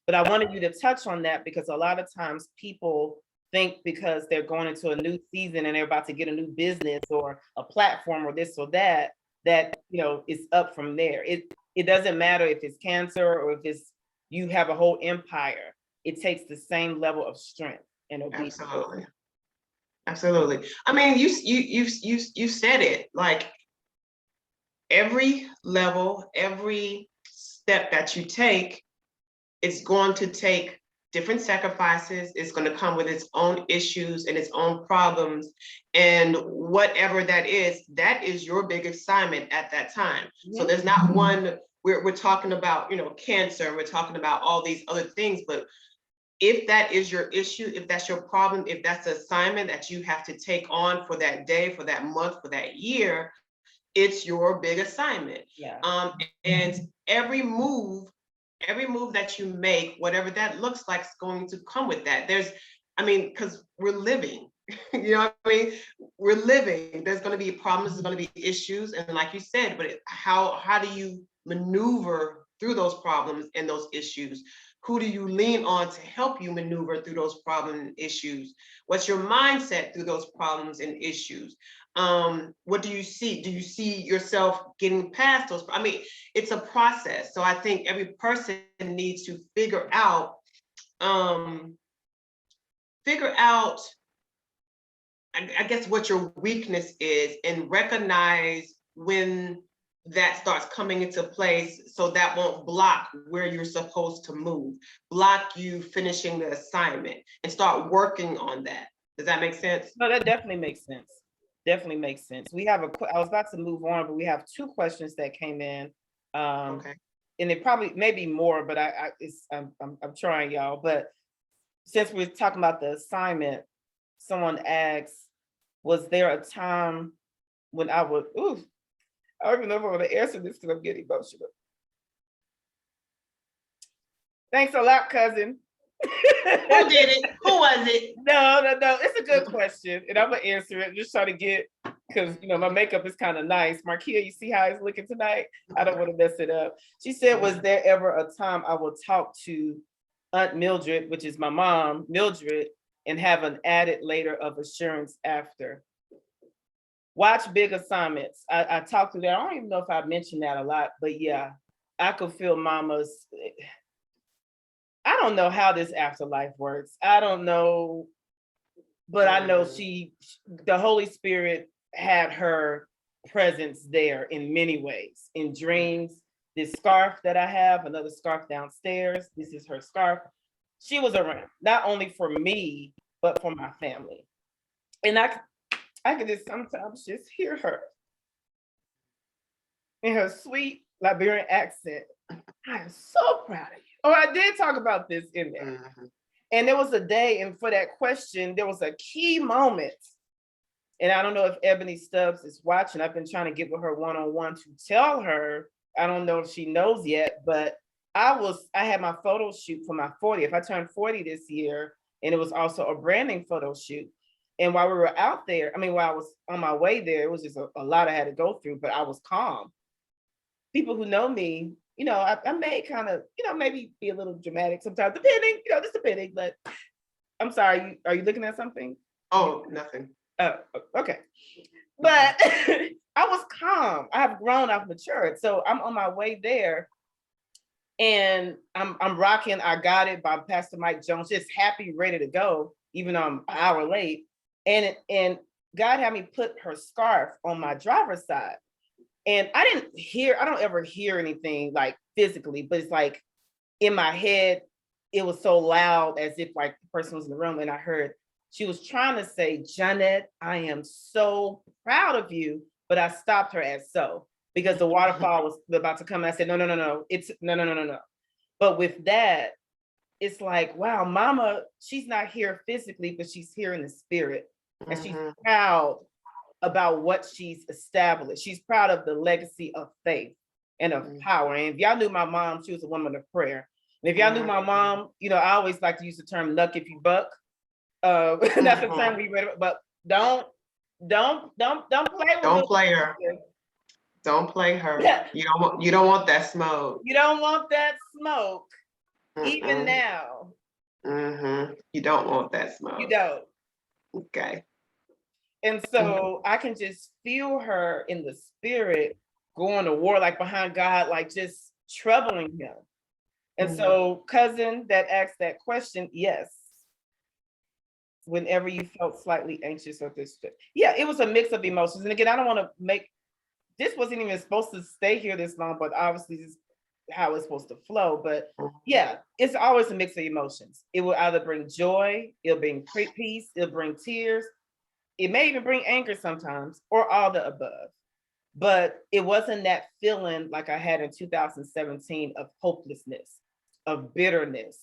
[SPEAKER 1] But I wanted you to touch on that because a lot of times people think because they're going into a new season and they're about to get a new business or a platform or this or that, it's up from there. It doesn't matter if it's cancer or if it's you have a whole empire. It takes the same level of strength and obedience.
[SPEAKER 2] Absolutely. I mean, you said it, like every level, every step that you take, it's going to take different sacrifices. It's going to come with its own issues and its own problems. And whatever that is your big assignment at that time. So there's not one, we're talking about, cancer, we're talking about all these other things, but if that is your issue, if that's your problem, if that's the assignment that you have to take on for that day, for that month, for that year, it's your big assignment. And every move that you make, whatever that looks like, is going to come with that. Because we're living, we're living. There's going to be problems, there's going to be issues. And like you said, but how do you maneuver through those problems and those issues? Who do you lean on to help you maneuver through those problems and issues? What's your mindset through those problems and issues? What do you see? Do you see yourself getting past those? It's a process. So I think every person needs to figure out, I guess, what your weakness is and recognize when that starts coming into place, so that won't block where you're supposed to move, block you finishing the assignment, and start working on that. Does that make sense?
[SPEAKER 1] No, that definitely makes sense. Definitely makes sense. We have I was about to move on, but we have 2 questions that came in. Okay. And it probably maybe more, but I'm trying, y'all. But since we're talking about the assignment, someone asked, was there a time when I would, I don't even know if I want to answer this because I'm getting emotional. Thanks a lot, cousin.
[SPEAKER 2] Who did it? Who was it?
[SPEAKER 1] No. It's a good question. And I'm going to answer it. Just try to get, because, my makeup is kind of nice. Markia, you see how it's looking tonight? I don't want to mess it up. She said, was there ever a time I will talk to Aunt Mildred, which is my mom, Mildred, and have an added layer of assurance after? Watch big assignments. I talked to that. I don't even know if I mentioned that a lot, but yeah, I could feel mama's. I don't know how this afterlife works. I don't know, but I know the Holy Spirit had her presence there in many ways, in dreams. This scarf that I have, another scarf downstairs, this is her scarf. she was around, not only for me, but for my family. And I could just sometimes just hear her in her sweet Liberian accent. I am so proud of you. Oh, I did talk about this in there.
[SPEAKER 2] Mm-hmm.
[SPEAKER 1] And there was a day, and for that question, there was a key moment. And I don't know if Ebony Stubbs is watching. I've been trying to get with her one-on-one to tell her. I don't know if she knows yet, but I had my photo shoot for my 40th. I turned 40 this year, and it was also a branding photo shoot. And while we were out there, while I was on my way there, it was just a lot I had to go through, but I was calm. People who know me, I may kind of, maybe be a little dramatic sometimes, depending, just depending, but I'm sorry, are you looking at something?
[SPEAKER 2] Oh, nothing.
[SPEAKER 1] Oh, okay. But I was calm. I have grown, I've matured. So I'm on my way there, and I'm rocking I Got It by Pastor Mike Jones, just happy, ready to go, even though I'm an hour late. And God had me put her scarf on my driver's side. And I don't ever hear anything like physically, but it's like in my head, it was so loud as if like the person was in the room, and I heard she was trying to say, Janet, I am so proud of you, but I stopped her at so, because the waterfall was about to come. I said, no, it's no. But with that, it's like, wow, mama, she's not here physically, but she's here in the spirit. And she's proud about what she's established. She's proud of the legacy of faith and of power. And if y'all knew my mom, she was a woman of prayer. And if y'all knew my mom, I always like to use the term luck if you buck. That's the term we read about, but don't play with
[SPEAKER 2] Don't play her. Don't play her.
[SPEAKER 1] Yeah.
[SPEAKER 2] You don't want that smoke.
[SPEAKER 1] You don't want that smoke. Even now.
[SPEAKER 2] You don't want that smoke.
[SPEAKER 1] You don't.
[SPEAKER 2] Okay.
[SPEAKER 1] And so I can just feel her in the spirit going to war, like behind God, like just troubling him. And so, cousin that asked that question, yes. Whenever you felt slightly anxious or this, yeah, it was a mix of emotions. And again, I don't want to this wasn't even supposed to stay here this long, but obviously this is how it's supposed to flow. But yeah, it's always a mix of emotions. It will either bring joy, it'll bring peace, it'll bring tears. It may even bring anger sometimes, or all the above. But it wasn't that feeling like I had in 2017 of hopelessness, of bitterness,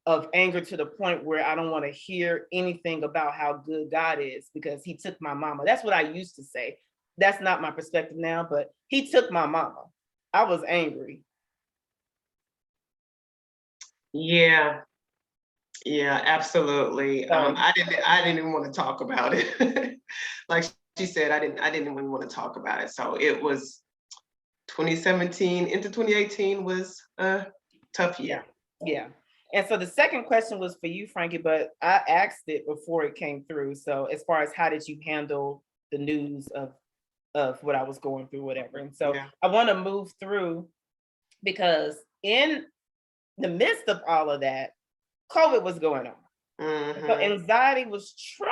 [SPEAKER 1] of anger to the point where I don't want to hear anything about how good God is because he took my mama. That's what I used to say. That's not my perspective now, but he took my mama. I was angry.
[SPEAKER 2] Yeah, absolutely. I didn't even want to talk about it. Like she said, I didn't even want to talk about it. So it was 2017 into 2018 was a tough year.
[SPEAKER 1] Yeah. And so the second question was for you, Frankie, but I asked it before it came through. So as far as how did you handle the news of what I was going through, whatever. And so I want to move through, because in the midst of all of that, COVID was going on. So anxiety was trying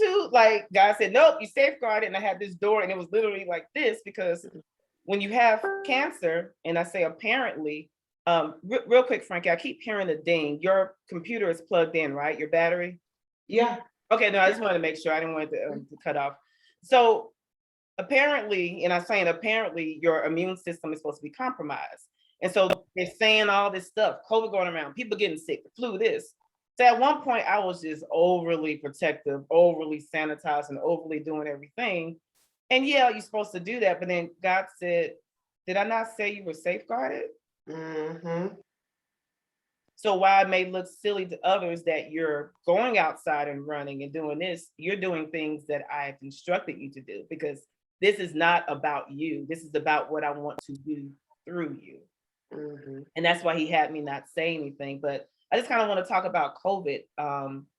[SPEAKER 1] to, like, God said, nope, you safeguarded. And I had this door, and it was literally like this, because when you have cancer, and I say apparently, real quick, Frankie, I keep hearing a ding. Your computer is plugged in, right? Your battery?
[SPEAKER 2] Yeah.
[SPEAKER 1] Okay, no, I just wanted to make sure. I didn't want it to cut off. So apparently, and I'm saying apparently, your immune system is supposed to be compromised. And so they're saying all this stuff, COVID going around, people getting sick, the flu, this. So at one point, I was just overly protective, overly sanitizing, overly doing everything. And yeah, you're supposed to do that. But then God said, did I not say you were safeguarded? So while it may look silly to others that you're going outside and running and doing this, you're doing things that I've instructed you to do, because this is not about you. This is about what I want to do through you. And that's why he had me not say anything. But I just kind of want to talk about COVID,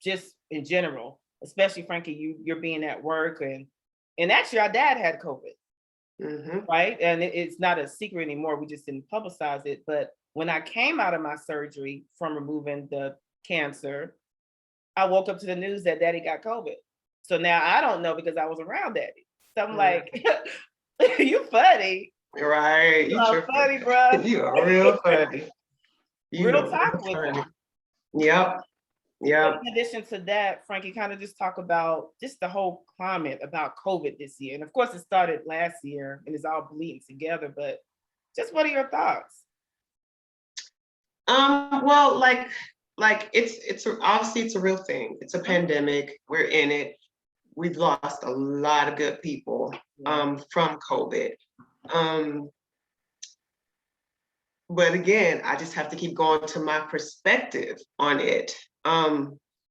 [SPEAKER 1] just in general, especially Frankie, you're being at work, and actually our dad had COVID, right? And it's not a secret anymore. We just didn't publicize it. But when I came out of my surgery from removing the cancer, I woke up to the news that Daddy got COVID. So now I don't know, because I was around Daddy. So I'm like, you funny.
[SPEAKER 2] Right.
[SPEAKER 1] You're funny, bro.
[SPEAKER 2] You are real funny.
[SPEAKER 1] Real talk with him.
[SPEAKER 2] Yep.
[SPEAKER 1] But in addition to that, Frankie, kind of just talk about just the whole climate about COVID this year. And of course, it started last year and it's all bleeding together, but just what are your thoughts?
[SPEAKER 2] Well, like it's obviously it's a real thing. It's a pandemic. We're in it. We've lost a lot of good people from COVID. But again, I just have to keep going to my perspective on it.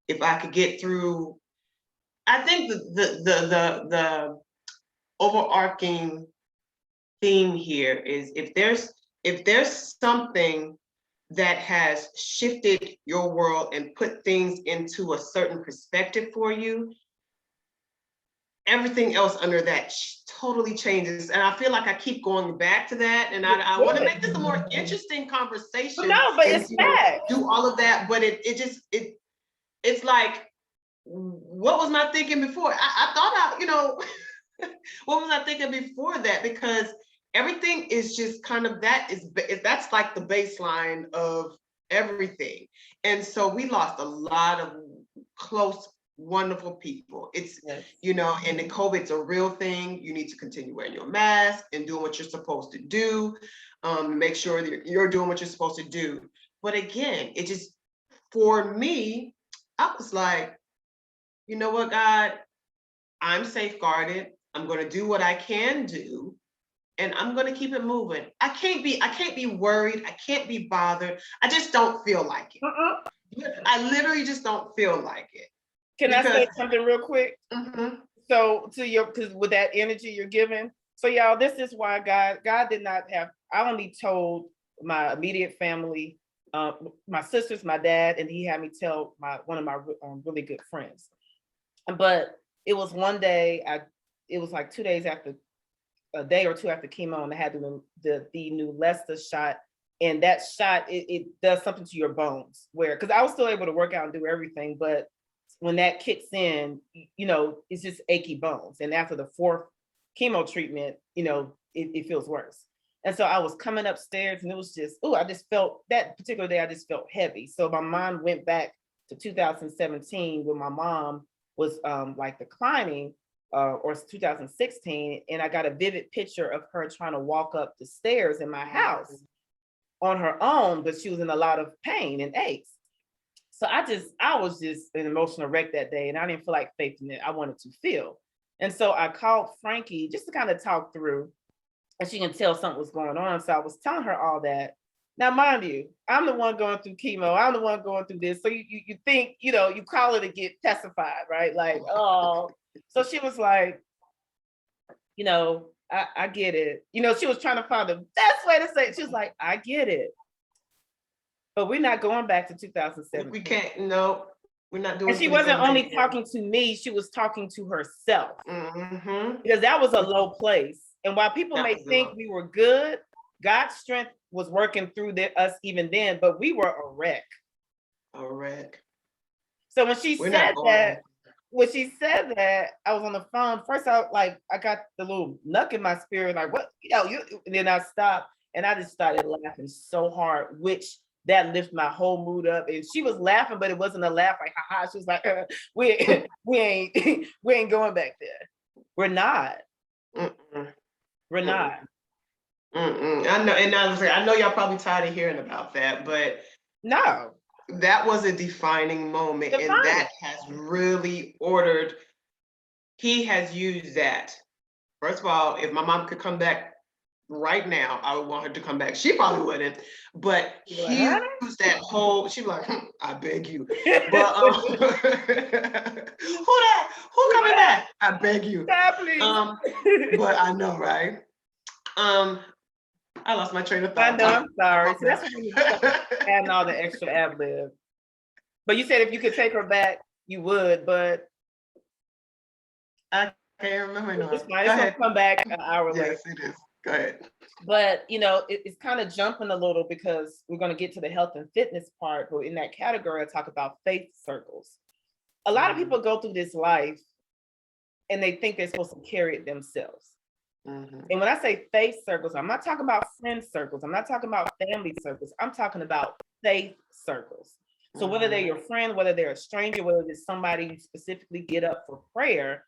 [SPEAKER 2] If I could get through, I think the overarching theme here is if there's something that has shifted your world and put things into a certain perspective for you, everything else under that totally changes. And I feel like I keep going back to that. And I want to make this a more interesting conversation.
[SPEAKER 1] No, but it's bad.
[SPEAKER 2] Do all of that, but it's like, what was my thinking before? I thought what was I thinking before that? Because everything is just kind of that's like the baseline of everything. And so we lost a lot of close, wonderful people. It's, and the COVID's a real thing. You need to continue wearing your mask and doing what you're supposed to do. Make sure that you're doing what you're supposed to do. But again, it just, for me, I was like, you know what, God, I'm safeguarded. I'm going to do what I can do. And I'm going to keep it moving. I can't be worried. I can't be bothered. I just don't feel like it. I literally just don't feel like it.
[SPEAKER 1] Can I say something real quick? So because with that energy you're giving, so y'all, this is why God did not have, I only told my immediate family, my sisters, my dad, and he had me tell one of my really good friends. But it was one day, it was like 2 days after, a day or two after chemo, and I had the new Leicester shot. And that shot, it does something to your bones, because I was still able to work out and do everything, but when that kicks in, it's just achy bones. And after the 4th chemo treatment, it feels worse. And so I was coming upstairs and it was just, I just felt, that particular day, I just felt heavy. So my mind went back to 2017 when my mom was like declining, or 2016. And I got a vivid picture of her trying to walk up the stairs in my house on her own, but she was in a lot of pain and aches. So I was just an emotional wreck that day, and I didn't feel like faking it. I wanted to feel. And so I called Frankie just to kind of talk through, and she can tell something was going on. So I was telling her all that. Now, mind you, I'm the one going through chemo. I'm the one going through this. So you think, you call it to get testified, right? Like, oh. So she was like, I get it. She was trying to find the best way to say it. She was like, I get it. But we're not going back to 2007.
[SPEAKER 2] We can't, no, we're not doing.
[SPEAKER 1] And she wasn't only talking to me, she was talking to herself. Because that was a low place. And while people may think we were good, God's strength was working through us even then, but we were a wreck.
[SPEAKER 2] A wreck.
[SPEAKER 1] So when she said that, I was on the phone. First, I got the little nuck in my spirit, like, what, and then I stopped and I just started laughing so hard, which that lifted my whole mood up. And she was laughing, but it wasn't a laugh like, haha. She was like, we ain't going back there. We're not. We're not.
[SPEAKER 2] I know, and I know y'all probably tired of hearing about that, but
[SPEAKER 1] no,
[SPEAKER 2] that was a defining moment, and that has really ordered. He has used that. First of all, if my mom could come back right now, I would want her to come back. She probably wouldn't, but he used that whole. She's like, I beg you, but who coming back? I beg you. But I know, right? I lost my train of thought.
[SPEAKER 1] I know, I'm sorry. So that's what you adding all the extra ad lib. But you said if you could take her back, you would, but
[SPEAKER 2] I can't remember now.
[SPEAKER 1] It's fine. It's gonna come back an hour later.
[SPEAKER 2] Yes, it is. Go ahead.
[SPEAKER 1] But it's kind of jumping a little because we're going to get to the health and fitness part, but in that category, I talk about faith circles. A lot of people go through this life and they think they're supposed to carry it themselves. And when I say faith circles, I'm not talking about friend circles. I'm not talking about family circles. I'm talking about faith circles. So whether they're your friend, whether they're a stranger, whether it's somebody you specifically get up for prayer,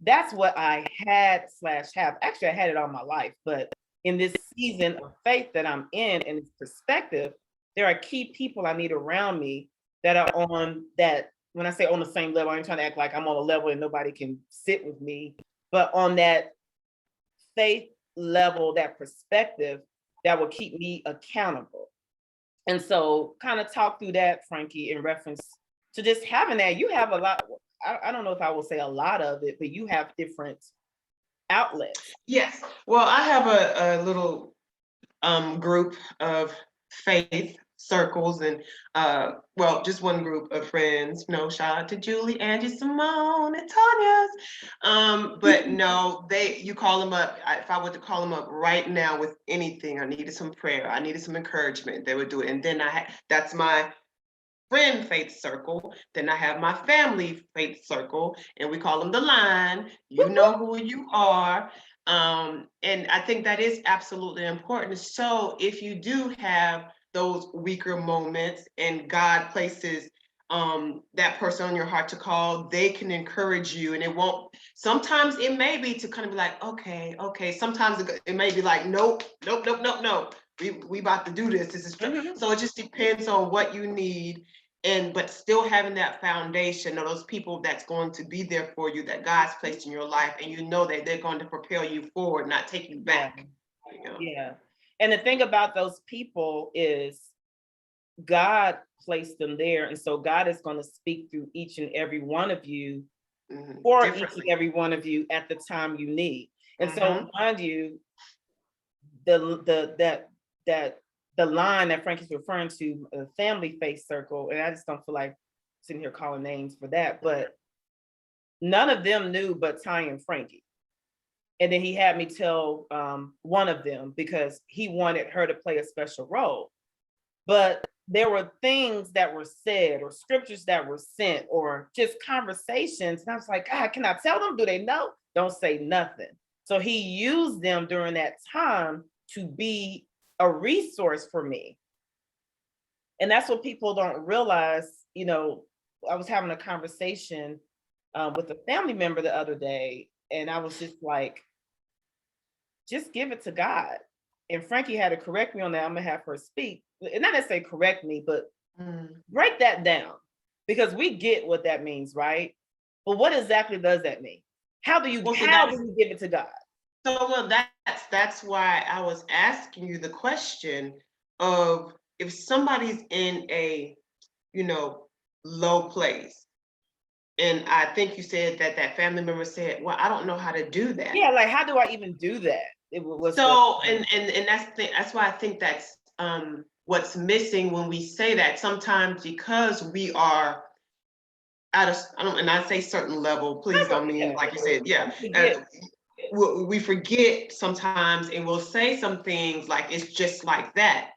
[SPEAKER 1] that's what I had / have. Actually, I had it all my life, but in this season of faith that I'm in and this perspective, there are key people I need around me that are on that. When I say on the same level, I'm trying to act like I'm on a level and nobody can sit with me, but on that faith level, that perspective that will keep me accountable. And so kind of talk through that, Frankie, in reference to just having that. You have a lot, I don't know if I will say a lot of it, but you have different outlets.
[SPEAKER 2] Yes. Well, I have a little group of faith circles and well, just one group of friends. No, shout out to Julie, Angie, Simone, and Tanya's. But no, you call them up. If I were to call them up right now with anything, I needed some prayer, I needed some encouragement, they would do it. And then that's my friend faith circle. Then I have my family faith circle, and we call them the line. You know who you are. And I think that is absolutely important. So if you do have those weaker moments and God places that person on your heart to call, they can encourage you. And it won't, sometimes it may be to kind of be like, okay. Sometimes it may be like, nope. We about to do this. This is so it just depends on what you need. But still having that foundation of those people that's going to be there for you, that God's placed in your life, and you know that they're going to propel you forward, not take you back.
[SPEAKER 1] Yeah. And the thing about those people is God placed them there. And so God is going to speak through each and every one of you for each and every one of you at the time you need. And so mind you, the line that Frankie's referring to, a family faith circle, and I just don't feel like sitting here calling names for that, but none of them knew but Ty and Frankie. And then he had me tell one of them because he wanted her to play a special role. But there were things that were said or scriptures that were sent or just conversations. And I was like, God, can I tell them? Do they know? Don't say nothing. So he used them during that time to be a resource for me. And that's what people don't realize. You know, I was having a conversation with a family member the other day, and I was just like, just give it to God. And Frankie had to correct me on that. I'm gonna have her speak. And not necessarily correct me, but break that down. Because we get what that means, right? But what exactly does that mean? How do you give it to God?
[SPEAKER 2] So well, that's why I was asking you the question of if somebody's in a, low place. And I think you said that family member said, well, I don't know how to do that.
[SPEAKER 1] Yeah, like how do I even do that? And
[SPEAKER 2] that's why I think that's what's missing when we say that. Sometimes because we are at and I say certain level, please don't mean like you said, we forget sometimes, and we'll say some things like it's just like that.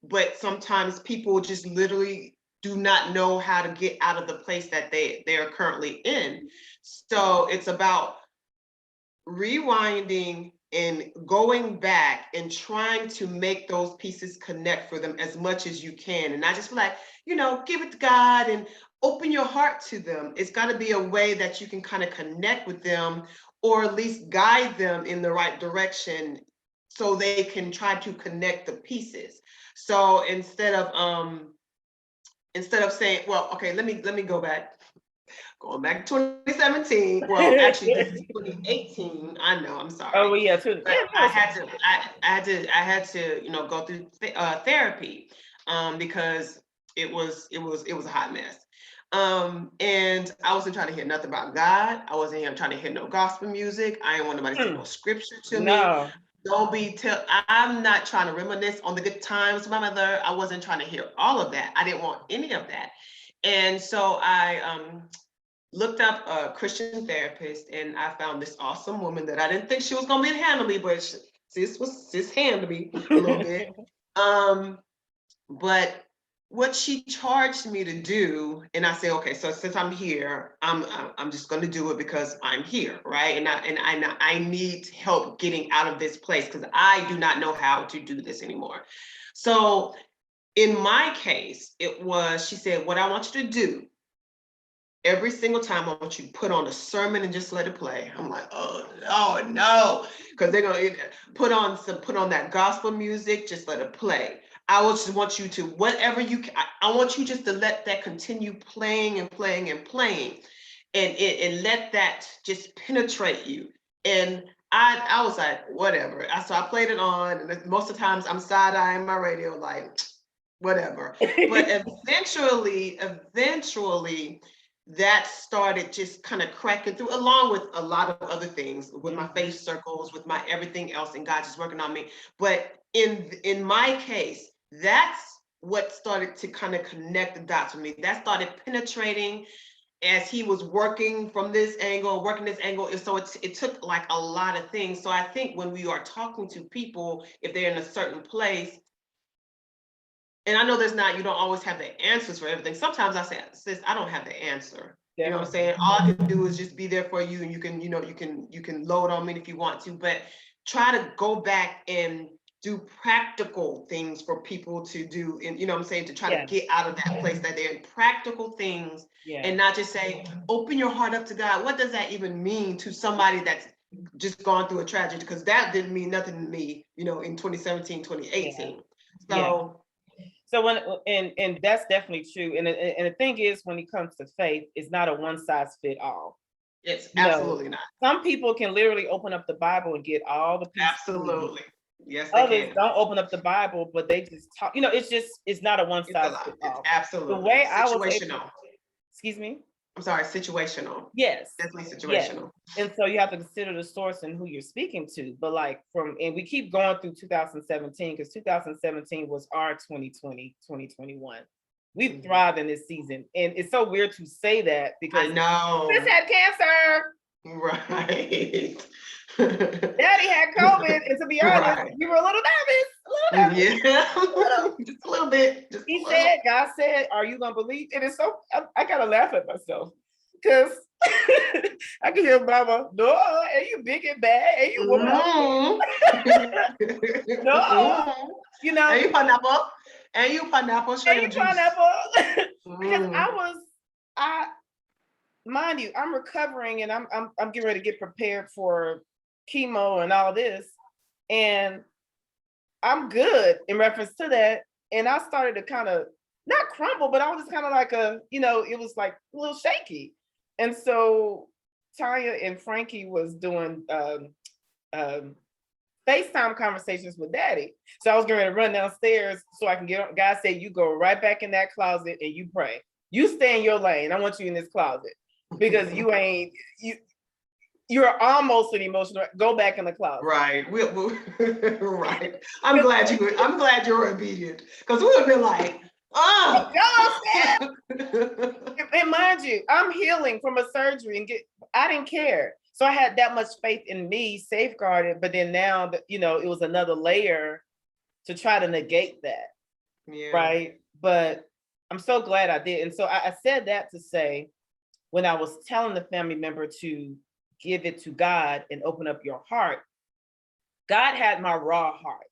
[SPEAKER 2] But sometimes people just literally do not know how to get out of the place that they're currently in. So it's about rewinding and going back and trying to make those pieces connect for them as much as you can. And not just like, give it to God and open your heart to them. It's got to be a way that you can kind of connect with them, or at least guide them in the right direction so they can try to connect the pieces. So instead of saying, well, okay, let me go back. Going back to 2017. Well, actually, this is 2018. I know. I'm sorry.
[SPEAKER 1] Oh yeah,
[SPEAKER 2] I had to, go through therapy, because it was a hot mess. And I wasn't trying to hear nothing about God. I wasn't trying to hear no gospel music. I didn't want nobody to say no scripture to me. I'm not trying to reminisce on the good times with my mother. I wasn't trying to hear all of that. I didn't want any of that. And so I looked up a Christian therapist, and I found this awesome woman that I didn't think she was gonna be able to handle me, but sis handled me a little bit. But what she charged me to do, and I say, okay, so since I'm here, I'm just going to do it because I'm here, right? And I need help getting out of this place because I do not know how to do this anymore. So in my case, it was, she said, what I want you to do, every single time I want you to put on a sermon and just let it play. I'm like, oh no, because they're gonna put on that gospel music, just let it play. I just want you to, whatever you can, I want you just to let that continue playing and playing and playing, and let that just penetrate you. And I was like, whatever. So I played it on, and most of the times I'm side-eyeing my radio, like, whatever. But eventually, that started just kind of cracking through, along with a lot of other things, with my faith circles, with my everything else, and God just working on me. But in my case, that's what started to kind of connect the dots for me. That started penetrating as he was working from this angle, and so it took like a lot of things. So I think when we are talking to people, if they're in a certain place, and I know you don't always have the answers for everything. Sometimes I say, sis, I don't have the answer. You know what I'm saying? All I can do is just be there for you, and you can load on me if you want to, but try to go back and do practical things for people to do, and you know what I'm saying, to try to get out of that place that they're in, practical things, and not just say, open your heart up to God. What does that even mean to somebody that's just gone through a tragedy? Because that didn't mean nothing to me, in 2017, 2018.
[SPEAKER 1] So when, and that's definitely true. And the thing is, when it comes to faith, it's not a one size fit all.
[SPEAKER 2] It's absolutely not.
[SPEAKER 1] Some people can literally open up the Bible and get all the pieces.
[SPEAKER 2] Absolutely. Yes, they
[SPEAKER 1] Others
[SPEAKER 2] can.
[SPEAKER 1] don't open up the Bible, but they just talk. It's not a one size fit all.
[SPEAKER 2] It's absolutely.
[SPEAKER 1] The way I was
[SPEAKER 2] situational.
[SPEAKER 1] Excuse me?
[SPEAKER 2] I'm sorry, situational.
[SPEAKER 1] Yes.
[SPEAKER 2] Definitely situational.
[SPEAKER 1] Yes. And so you have to consider the source and who you're speaking to. But and we keep going through 2017, because 2017 was our 2020, 2021. We've thrived in this season. And it's so weird to say that, because
[SPEAKER 2] I know.
[SPEAKER 1] Sis had cancer.
[SPEAKER 2] Right.
[SPEAKER 1] Daddy had COVID. And to be honest, we were a little nervous.
[SPEAKER 2] Yeah. Just a little bit.
[SPEAKER 1] God said, are you gonna believe? And it's so, I gotta laugh at myself, because I can hear Mama, no, and you big and bad, and you woman. No,
[SPEAKER 2] And you pineapple. And you pineapple.
[SPEAKER 1] Because mind you, I'm recovering, and I'm getting ready to get prepared for chemo and all this, and I'm good in reference to that. And I started to kind of not crumble, but I was just kind of like it was like a little shaky. And so Tanya and Frankie was doing FaceTime conversations with Daddy. So I was going to run downstairs so I can get on. God said, you go right back in that closet and you pray. You stay in your lane. I want you in this closet, because you're almost an emotional. Go back in the closet.
[SPEAKER 2] Right. Right. I'm glad you're obedient, because we would have been like,
[SPEAKER 1] And mind you, I'm healing from a surgery, and I didn't care. So I had that much faith in me, safeguarded. But then now that it was another layer to try to negate that.
[SPEAKER 2] Yeah.
[SPEAKER 1] Right. But I'm so glad I did. And so I said that to say, when I was telling the family member to give it to God and open up your heart, God had my raw heart.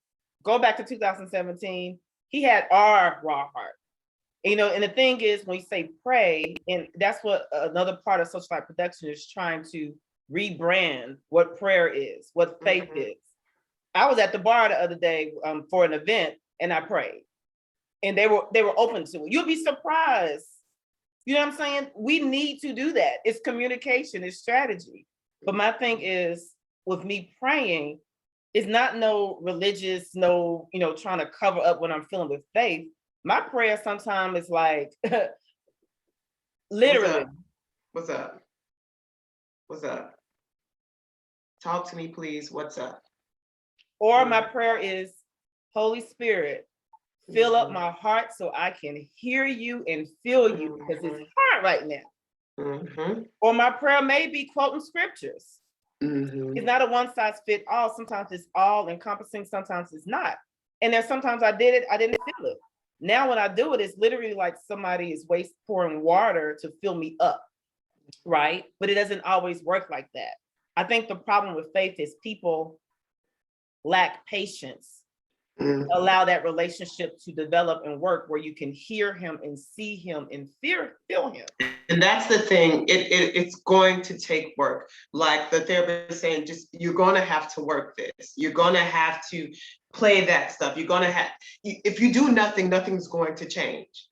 [SPEAKER 1] Go back to 2017, he had our raw heart. And the thing is, when you say pray, and that's what another part of Social Life Production is trying to rebrand what prayer is, what faith is. I was at the bar the other day for an event, and I prayed, and they were open to it. You'll be surprised. You know what I'm saying? We need to do that. It's communication, it's strategy. But my thing is, with me praying, it's not no religious, trying to cover up what I'm feeling with faith. My prayer sometimes is like, literally.
[SPEAKER 2] What's up? Talk to me, please. What's up?
[SPEAKER 1] Or my prayer is, Holy Spirit, fill up my heart so I can hear you and feel you, because it's hard right now. Or my prayer may be quoting scriptures. It's not a one size fit all. Sometimes it's all encompassing, sometimes it's not. And there's sometimes I did it, I didn't feel it. Now when I do it, it's literally like somebody is pouring water to fill me up, right? But it doesn't always work like that. I think the problem with faith is people lack patience allow that relationship to develop and work where you can hear him and see him and feel him.
[SPEAKER 2] And that's the thing, it's going to take work. Like the therapist is saying, just you're gonna have to work this. You're gonna have to play that stuff. You're gonna have, if you do nothing, nothing's going to change.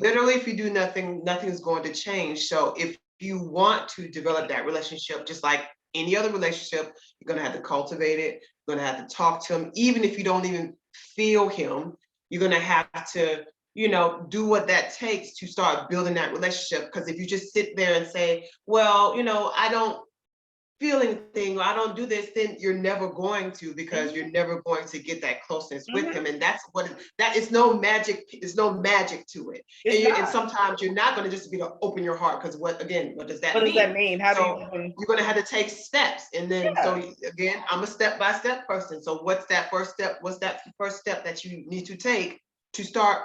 [SPEAKER 2] Literally, if you do nothing, nothing's going to change. So if you want to develop that relationship, just like any other relationship, you're gonna have to cultivate it. You're gonna have to talk to him, even if you don't even feel him. You're gonna have to, you know, do what that takes to start building that relationship. Because if you just sit there and say, well, you know, I don't feel anything, or I don't do this, then you're never going to, because you're never going to get that closeness with him. And that's what, that is no magic, there's no magic to it. And sometimes you're not going to just be to open your heart, because what does that mean?
[SPEAKER 1] What does that mean? How
[SPEAKER 2] so
[SPEAKER 1] do you
[SPEAKER 2] you're going to have to take steps. And then, so again, I'm a step-by-step person. So what's that first step? What's that first step that you need to take to start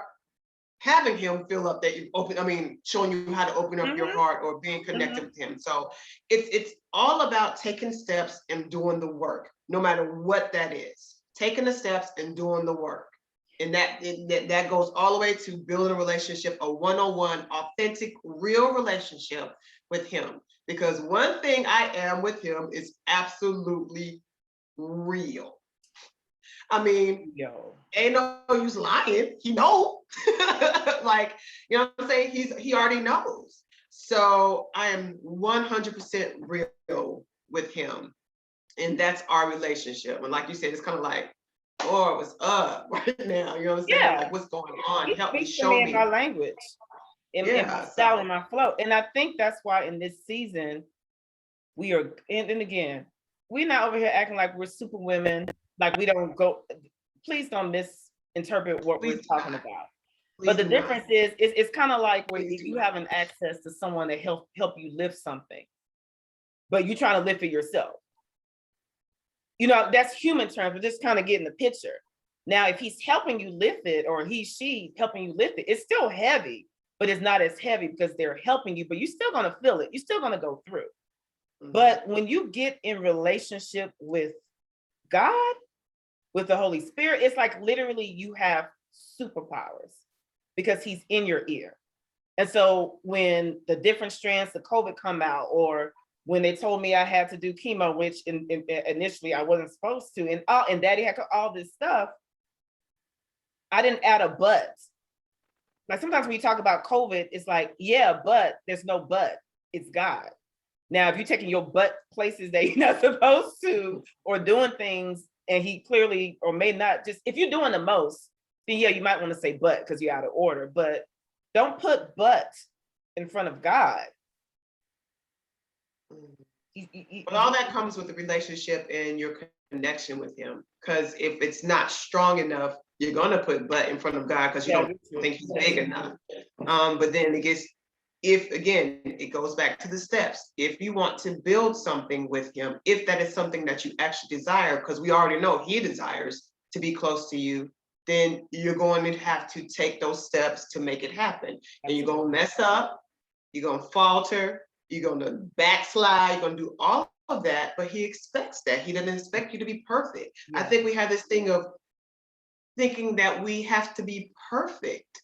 [SPEAKER 2] having him feel up that you open, I mean, showing you how to open up your heart, or being connected with him. So it's all about taking steps and doing the work, no matter what that is. Taking the steps and doing the work. And that goes all the way to building a relationship, a one-on-one, authentic, real relationship with him. Because one thing I am with him is absolutely real. I mean, ain't no use lying. He know, like, you know what I'm saying? He already knows. So I am 100% real with him, and that's our relationship. And like you said, it's kind of like, oh, what's up right now? You know what I'm saying? Like, what's going on? Help me, show me.
[SPEAKER 1] In my language, in my style, in my flow. And I think that's why in this season we are, and again, we're not over here acting like we're super women. Like we don't go, please don't misinterpret what we're talking about. But the difference is, it's kind of like when you have an access to someone to help you lift something, but you're trying to lift it yourself. You know, that's human terms, but just kind of getting the picture. Now, if he's helping you lift it, or she helping you lift it, it's still heavy, but it's not as heavy because they're helping you, but you're still gonna feel it. You're still gonna go through. But when you get in relationship with God, with the Holy Spirit, it's like literally you have superpowers because he's in your ear. And so when the different strands of COVID come out, or when they told me I had to do chemo, which initially I wasn't supposed to, and daddy had all this stuff, I didn't add a but. Like sometimes when you talk about COVID, it's like, yeah, but there's no but, it's God. Now, if you're taking your butt places that you're not supposed to, or doing things, and he clearly, or may not, just if you're doing the most, then yeah, you might want to say but because you're out of order, but don't put but in front of God.
[SPEAKER 2] But all that comes with the relationship and your connection with him. Because if it's not strong enough, you're gonna put but in front of God because you don't think he's big enough. But then it gets, if again, it goes back to the steps. If you want to build something with him, if that is something that you actually desire, because we already know he desires to be close to you, then you're going to have to take those steps to make it happen. And you're gonna mess up, you're gonna falter, you're gonna backslide, you're gonna do all of that, but he expects that. He doesn't expect you to be perfect. I think we have this thing of thinking that we have to be perfect.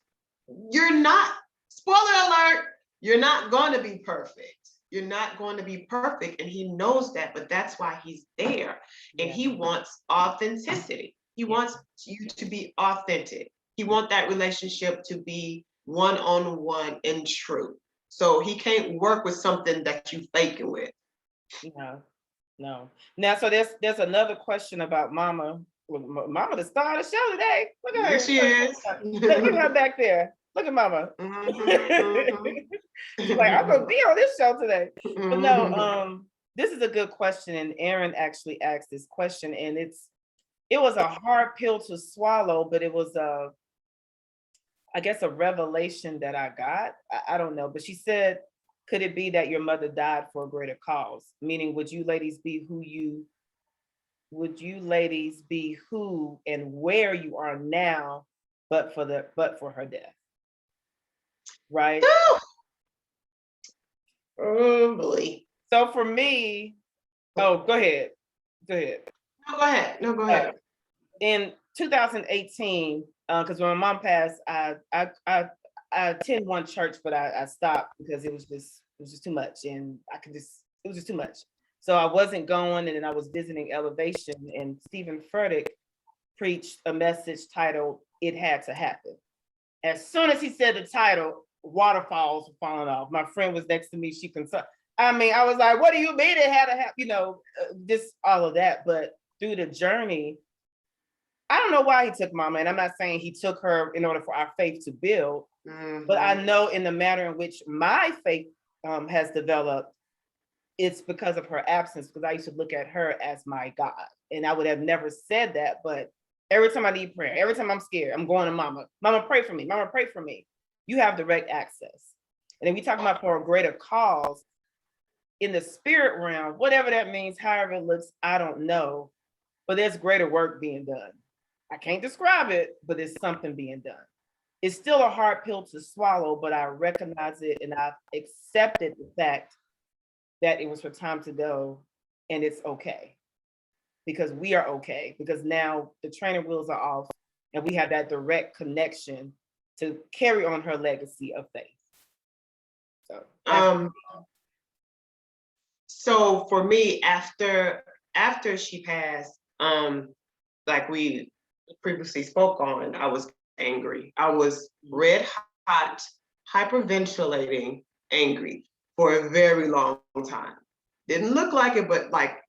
[SPEAKER 2] You're not. Spoiler alert, you're not going to be perfect. You're not going to be perfect, and he knows that, but that's why he's there. And he wants authenticity. He wants you to be authentic. He wants that relationship to be one-on-one and true. So he can't work with something that you faking with.
[SPEAKER 1] No. Now, so there's another question about Mama. Mama, the star of the show today. Look at her.
[SPEAKER 2] She is.
[SPEAKER 1] Look at her back there. Look at Mama. She's like, I'm gonna be on this show today. But no, this is a good question, and Aaron actually asked this question, and it was a hard pill to swallow, but it was I guess a revelation that I got. I don't know, but she said, could it be that your mother died for a greater cause? Meaning, would you ladies be who and where you are now, but for her death? Right?
[SPEAKER 2] Oh boy.
[SPEAKER 1] So for me, go ahead.
[SPEAKER 2] No, go ahead.
[SPEAKER 1] And 2018, because when my mom passed, I attend one church, but I stopped because it was just too much, and it was just too much. So I wasn't going, and then I was visiting Elevation, and Stephen Furtick preached a message titled "It Had to Happen." As soon as he said the title, waterfalls were falling off. My friend was next to me. She concerned. I mean, I was like, "What do you mean it had to happen?" You know, just all of that. But through the journey, I don't know why he took Mama, and I'm not saying he took her in order for our faith to build, but I know in the manner in which my faith has developed, it's because of her absence, because I used to look at her as my God. And I would have never said that, but every time I need prayer, every time I'm scared, I'm going to Mama. Mama, pray for me. Mama, pray for me. You have direct access. And then we talk about for a greater cause in the spirit realm, whatever that means, however it looks, I don't know. But there's greater work being done. I can't describe it, but there's something being done. It's still a hard pill to swallow, but I recognize it and I've accepted the fact that it was her time to go, and it's okay. Because we are okay, because now the training wheels are off and we have that direct connection to carry on her legacy of faith.
[SPEAKER 2] So for me, after she passed, like we previously spoke on, I was angry. I was red hot, hyperventilating, angry for a very long time. Didn't look like it, but like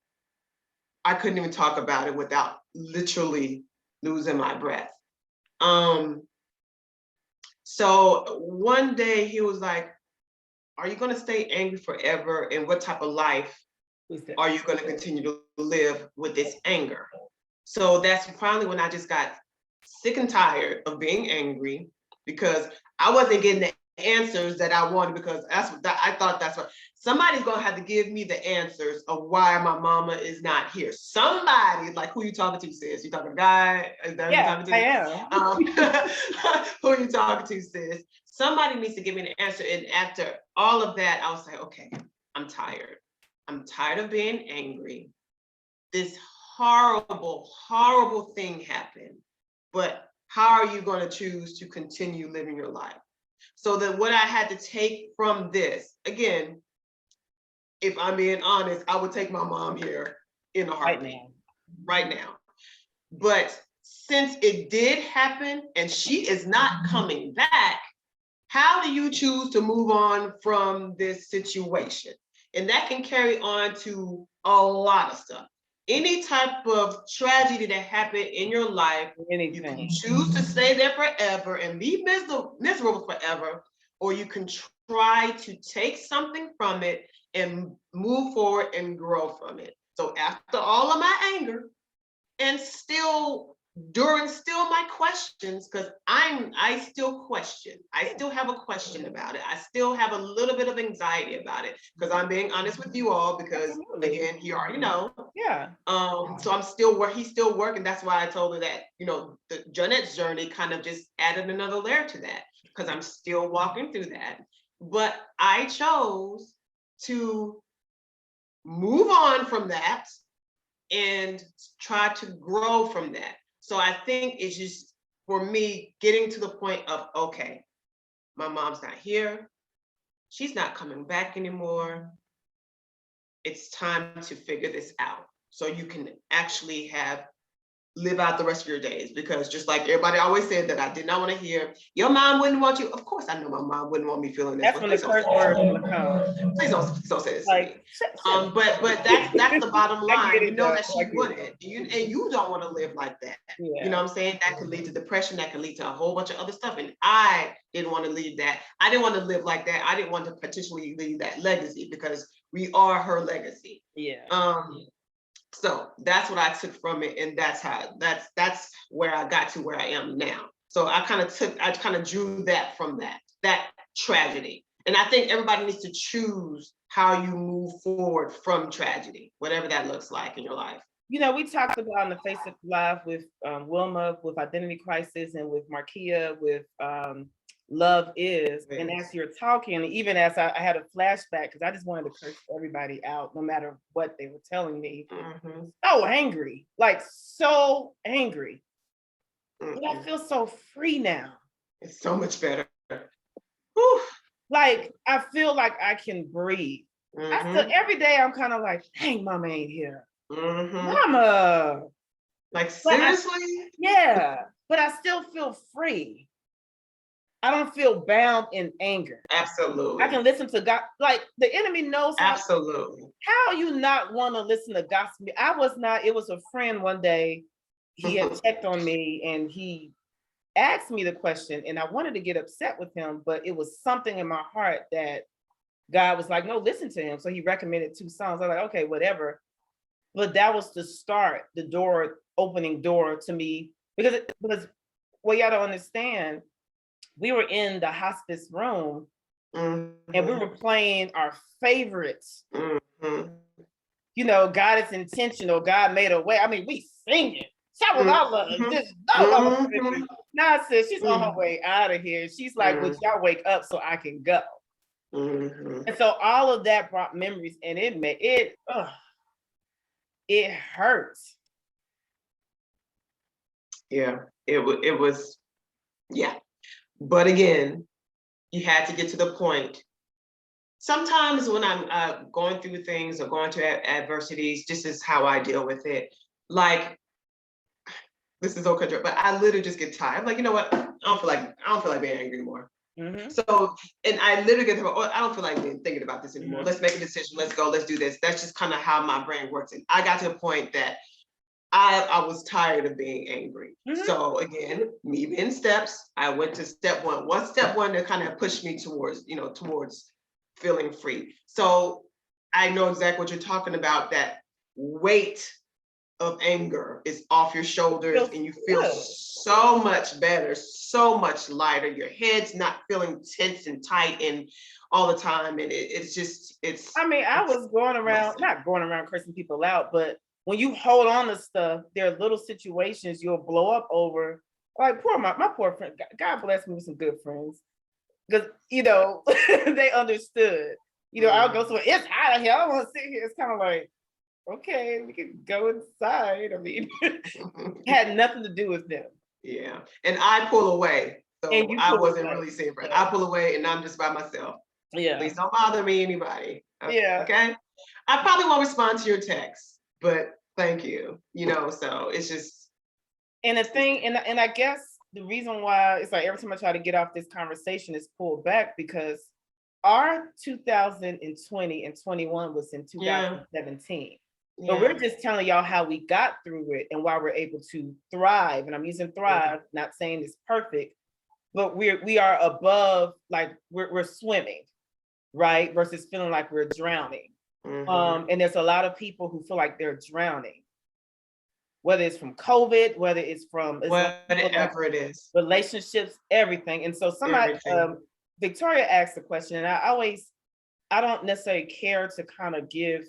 [SPEAKER 2] I couldn't even talk about it without literally losing my breath. So one day he was like, "Are you gonna stay angry forever? And what type of life are you gonna continue to live with this anger?" So that's finally when I just got sick and tired of being angry, because I wasn't getting the answers that I wanted, because I thought that's what somebody's gonna have to give me the answers of why my mama is not here. Somebody, like, who you talking to, sis? You talking to guy? Is that
[SPEAKER 1] Yeah,
[SPEAKER 2] who you talking to?
[SPEAKER 1] I am.
[SPEAKER 2] Who you talking to, sis? Somebody needs to give me an answer. And after all of that, I was like, okay, I'm tired. I'm tired of being angry. This horrible, horrible thing happened. But how are you going to choose to continue living your life? So that what I had to take from this, again, if I'm being honest, I would take my mom here in a heartbeat right now. But since it did happen and she is not coming back, how do you choose to move on from this situation? And that can carry on to a lot of stuff. Any type of tragedy that happened in your life, you can choose to stay there forever and be miserable forever, or you can try to take something from it and move forward and grow from it. So after all of my anger, and still during my questions, because I still question. I still have a question about it. I still have a little bit of anxiety about it, because I'm being honest with you all, because again, you already know.
[SPEAKER 1] Yeah.
[SPEAKER 2] So I'm still he's still working. That's why I told her that, you know, the Jeanette's journey kind of just added another layer to that, because I'm still walking through that. But I chose to move on from that and try to grow from that. So I think it's just, for me, getting to the point of, okay, my mom's not here. She's not coming back anymore. It's time to figure this out so you can actually live out the rest of your days. Because just like everybody always said that I did not want to hear, your mom wouldn't want you. Of course, I know my mom wouldn't want me feeling this.
[SPEAKER 1] That's when the curse words gonna come.
[SPEAKER 2] Please don't say this
[SPEAKER 1] like,
[SPEAKER 2] to me. But that's the bottom line. You know that she wouldn't. And you don't want to live like that.
[SPEAKER 1] Yeah.
[SPEAKER 2] You know what I'm saying? That could lead to depression. That could lead to a whole bunch of other stuff. And I didn't want to leave that. I didn't want to live like that. I didn't want to potentially leave that legacy, because we are her legacy.
[SPEAKER 1] Yeah.
[SPEAKER 2] So that's what I took from it, and that's where I got to where I am now. So I kind of drew that from that tragedy. And I think everybody needs to choose how you move forward from tragedy, whatever that looks like in your life.
[SPEAKER 1] You know, we talked about on the Facebook Live with Wilma, with Identity Crisis, and with Markia, with Love Is. And as you're talking, even as I had a flashback, because I just wanted to curse everybody out, no matter what they were telling me. So angry, like so angry. but I feel so free now.
[SPEAKER 2] It's so much better. Whew.
[SPEAKER 1] Like, I feel like I can breathe. I still,
[SPEAKER 2] Mhm.
[SPEAKER 1] every day I'm kind of like, dang, mama ain't here.
[SPEAKER 2] Mhm.
[SPEAKER 1] Mama.
[SPEAKER 2] Like,
[SPEAKER 1] But
[SPEAKER 2] seriously?
[SPEAKER 1] yeah, but I still feel free. I don't feel bound in anger. I
[SPEAKER 2] Absolutely.
[SPEAKER 1] can listen to God. Like, the enemy knows how.
[SPEAKER 2] Absolutely.
[SPEAKER 1] How you not want to listen to gospel? I was not, it was a friend one day, he had checked on me and he asked me the question and I wanted to get upset with him, but it was something in my heart that God was like, no, listen to him. So he recommended 2 songs. I was like, okay, whatever. But that was the start, the door, opening door to me, because well, y'all don't understand, we were in the hospice room and we were playing our favorites. You know, God is intentional. God made a way. I mean, we singing. Shout with all of them. Just Now sis, she's on her way out of here. She's like, would y'all wake up so I can go? And so all of that brought memories, and it made it hurts.
[SPEAKER 2] Yeah, it was, yeah. But again, you had to get to the point. Sometimes when I'm going through things or going through adversities, this is how I deal with it. Like, this is okay, but I literally just get tired. I'm like, you know what? I don't feel like being angry anymore. So, and I literally get to, I don't feel like thinking about this anymore. Let's make a decision. Let's go. Let's do this. That's just kind of how my brain works. And I got to a point that I was tired of being angry. So again, me in steps, I went to step one. What's step one that kind of pushed me towards, towards feeling free. So I know exactly what you're talking about, that weight of anger is off your shoulders and you feel so much better, so much lighter. Your head's not feeling tense and tight and all the time. And
[SPEAKER 1] I mean, I was going around, not going around cursing people out, but when you hold on to stuff, there are little situations you'll blow up over. Like my poor friend, God bless me with some good friends. Because, they understood. I'll go somewhere, it's hot out here, I don't want to sit here. It's kind of like, okay, we can go inside. I mean, had nothing to do with them.
[SPEAKER 2] Yeah, and I pull away. So I wasn't really saying, I pull away and I'm just by myself.
[SPEAKER 1] Yeah.
[SPEAKER 2] Please don't bother me, anybody.
[SPEAKER 1] Yeah.
[SPEAKER 2] Okay. I probably won't respond to your text, but thank you. So it's just.
[SPEAKER 1] And the thing, and I guess the reason why it's like every time I try to get off this conversation is pulled back because our 2020 and 21 was in 2017. Yeah. But we're just telling y'all how we got through it and why we're able to thrive. And I'm using thrive, not saying it's perfect, but we are above, like we're swimming, right? Versus feeling like we're drowning. And there's a lot of people who feel like they're drowning, whether it's from COVID, whether it's from
[SPEAKER 2] whatever it is,
[SPEAKER 1] relationships, everything. And so somebody, Victoria asked the question, and I don't necessarily care to kind of give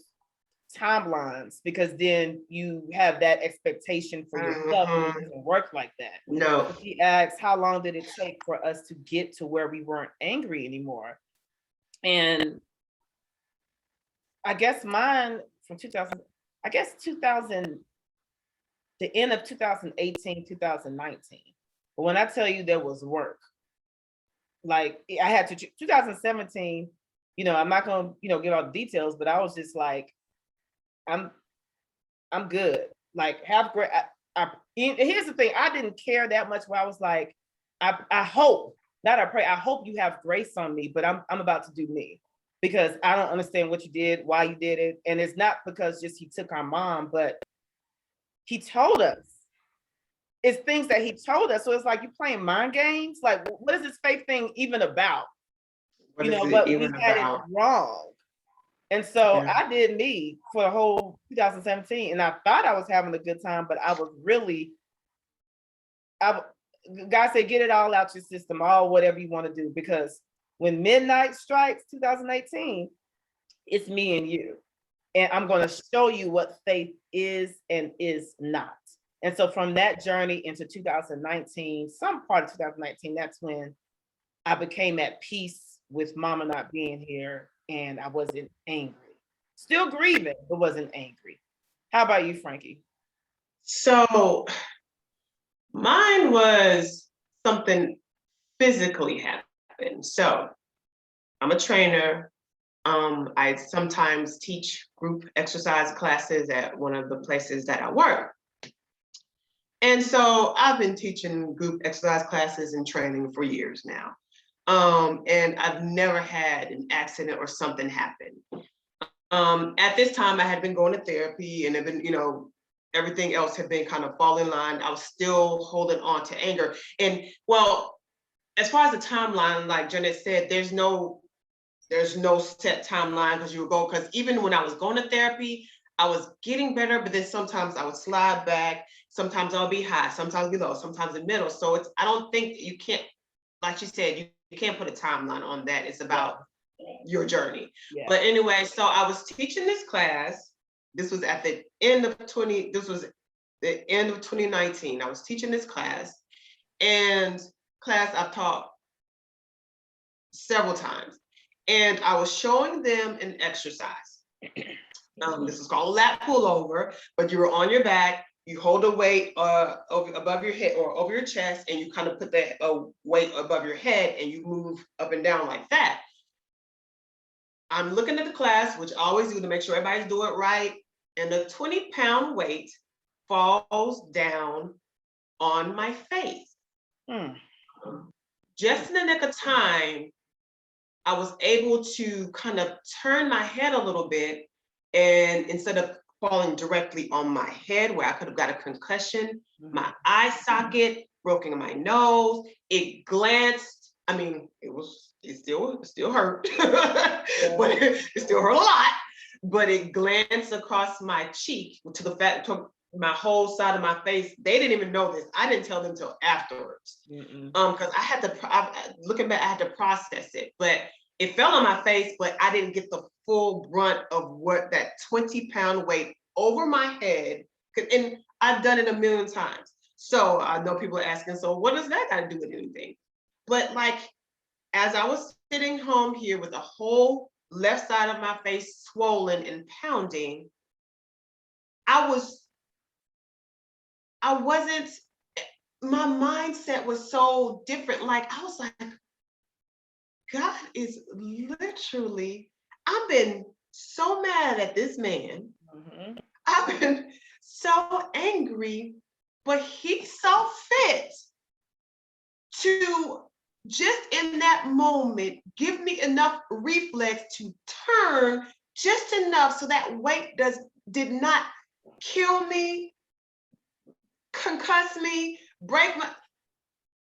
[SPEAKER 1] timelines because then you have that expectation for yourself and it doesn't work like that.
[SPEAKER 2] No.
[SPEAKER 1] She asked, how long did it take for us to get to where we weren't angry anymore? And I guess mine from 2000, the end of 2018, 2019. But when I tell you there was work, like I had to, 2017, I'm not gonna, give all the details, but I was just like, I'm good. Like have great. Here's the thing. I didn't care that much. Where I was like, I hope, not I pray. I hope you have grace on me. But I'm about to do me because I don't understand what you did, why you did it, and it's not because just he took our mom, but he told us. It's things that he told us. So it's like you playing mind games. Like, what is this faith thing even about? But we had it wrong. And so I did me for the whole 2017, and I thought I was having a good time, but I was really, God said, get it all out your system, all whatever you want to do, because when midnight strikes 2018, it's me and you. And I'm going to show you what faith is and is not. And so from that journey into 2019, some part of 2019, that's when I became at peace with mama not being here. And I wasn't angry. Still grieving, but wasn't angry. How about you, Frankie?
[SPEAKER 2] So Mine was something physically happened. So I'm a trainer. I sometimes teach group exercise classes at one of the places that I work. And so I've been teaching group exercise classes and training for years now. And I've never had an accident or something happen. At this time, I had been going to therapy and had been, everything else had been kind of fall in line. I was still holding on to anger. And well, as far as the timeline, like Janet said, there's no set timeline because even when I was going to therapy, I was getting better, but then sometimes I would slide back. Sometimes I'll be high, sometimes be low, sometimes in the middle. So I don't think you can't, like you said, you can't put a timeline on that. It's about your journey. Yeah. But anyway, so I was teaching this class. This was at the end of 2019. I was teaching this class, and class I've taught several times. And I was showing them an exercise. This is called a lat pullover, but you were on your back, you hold a weight above your head or over your chest, and you kind of put that weight above your head and you move up and down like that. I'm looking at the class, which I always do to make sure everybody's doing it right, and the 20-pound weight falls down on my face. Just in the nick of time, I was able to kind of turn my head a little bit, and instead of falling directly on my head where I could have got a concussion, my eye socket broke in my nose, it glanced. I mean, it still hurt, but it still hurt a lot, but it glanced across my cheek to my whole side of my face. They didn't even know this. I didn't tell them until afterwards. Because looking back, I had to process it, but it fell on my face, but I didn't get the full brunt of what that 20-pound weight over my head, and I've done it a million times. So I know people are asking, so what does that got to do with anything? But like, as I was sitting home here with the whole left side of my face swollen and pounding, my mindset was so different. Like, I was like, God is literally, I've been so mad at this man. I've been so angry, but he saw fit to just in that moment give me enough reflex to turn just enough so that weight did not kill me, concuss me, break my.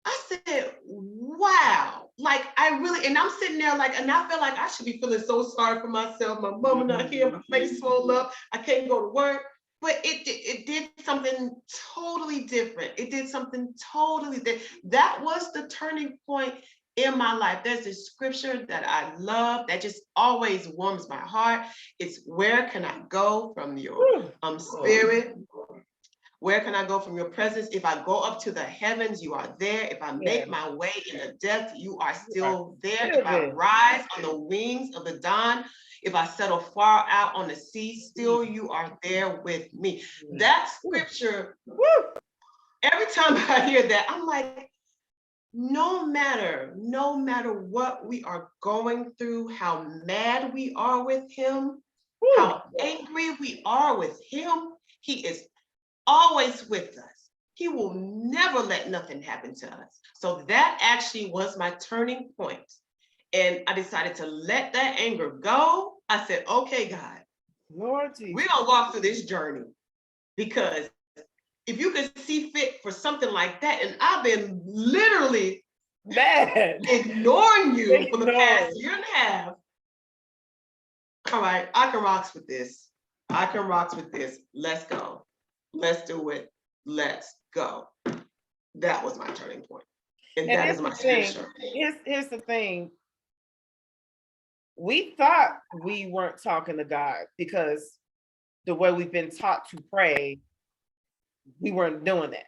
[SPEAKER 2] I said, wow, like I really, and I'm sitting there like, and I feel like I should be feeling so sorry for myself. My mama not here, my face swole up, I can't go to work. But it did something totally different. It did something totally different. That was the turning point in my life. There's this scripture that I love that just always warms my heart. It's, where can I go from your spirit? Where can I go from your presence? If I go up to the heavens, you are there. If I make my way in the depth, you are still there. If I rise on the wings of the dawn, if I settle far out on the sea, still you are there with me. That scripture, every time I hear that, I'm like, no matter what we are going through, how mad we are with him, how angry we are with him, he is always with us. He will never let nothing happen to us. So that actually was my turning point. And I decided to let that anger go. I said, okay, God, Lord Jesus, we're gonna walk through this journey, because if you could see fit for something like that, and I've been literally ignoring you for the past year and a half. All right, I can rocks with this. Let's go. Let's do it. Let's go. That was my turning point. And that is my scripture.
[SPEAKER 1] Here's the thing. We thought we weren't talking to God because the way we've been taught to pray, we weren't doing that.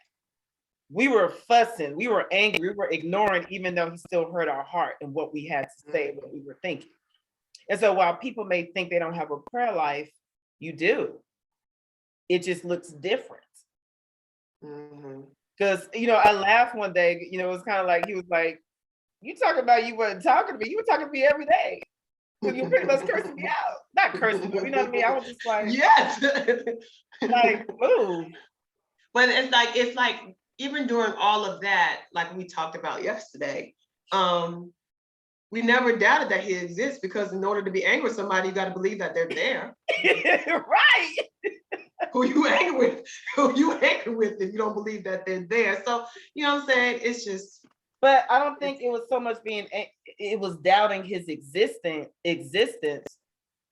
[SPEAKER 1] We were fussing, we were angry, we were ignoring, even though he still heard our heart and what we had to say, what we were thinking. And so while people may think they don't have a prayer life, you do. It just looks different. Because, I laughed one day, it was kind of like, he was like, you talk about you wasn't talking to me. You were talking to me every day. So you're pretty much cursing me out. Not cursing, but you know what I mean? I was just like,
[SPEAKER 2] Yes.
[SPEAKER 1] like, move.
[SPEAKER 2] But it's like even during all of that, like we talked about yesterday, we never doubted that he exists, because in order to be angry with somebody, you got to believe that they're there.
[SPEAKER 1] Right.
[SPEAKER 2] Who you angry with? Who you angry with if you don't believe that they're there? So you know what I'm saying? It's just.
[SPEAKER 1] But I don't think it was so much it was doubting his existence.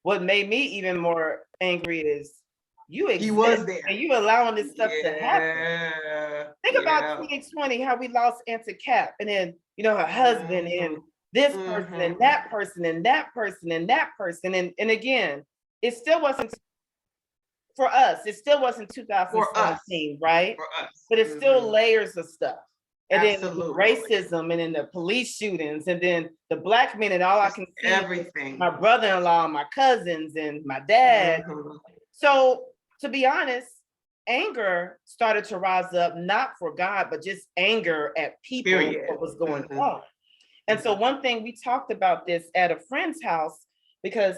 [SPEAKER 1] What made me even more angry is you exist,
[SPEAKER 2] He was there.
[SPEAKER 1] and you allowing this stuff to happen. Think about 2020, how we lost Auntie Cap, and then her husband and this person and that person and that person and that person. And again, it still wasn't for us, it still wasn't 2017, right?
[SPEAKER 2] For us.
[SPEAKER 1] But it's still layers of stuff. And
[SPEAKER 2] Absolutely.
[SPEAKER 1] then racism, and then the police shootings, and then the black men, and all I can see
[SPEAKER 2] everything.
[SPEAKER 1] My brother-in-law, my cousins, and my dad. So to be honest, anger started to rise up, not for God, but just anger at people, what was going on. And so one thing, we talked about this at a friend's house, because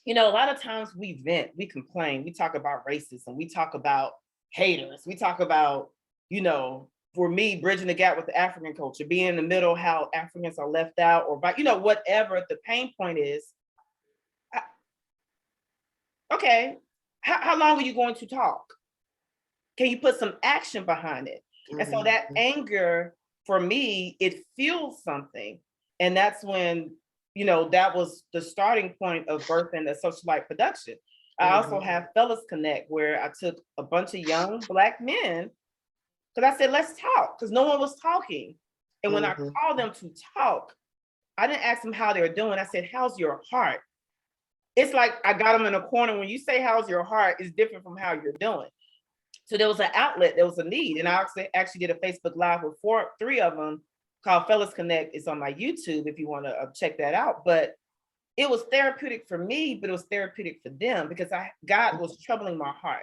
[SPEAKER 1] a lot of times we vent, we complain, we talk about racism, we talk about haters, we talk about, for me, bridging the gap with the African culture, being in the middle, how Africans are left out, or by, whatever the pain point is. Okay, how long are you going to talk? Can you put some action behind it? And so that anger, for me, it fuels something. And that's when, that was the starting point of birthing the Socialite production. I also have Fellas Connect, where I took a bunch of young Black men, because I said, let's talk, because no one was talking. And when I called them to talk, I didn't ask them how they were doing. I said, how's your heart? It's like I got them in a corner. When you say, how's your heart, is different from how you're doing. So there was an outlet, there was a need. And I actually did a Facebook Live with three of them called Fellas Connect. It's on my YouTube if you want to check that out. But it was therapeutic for me, but it was therapeutic for them, because God was troubling my heart.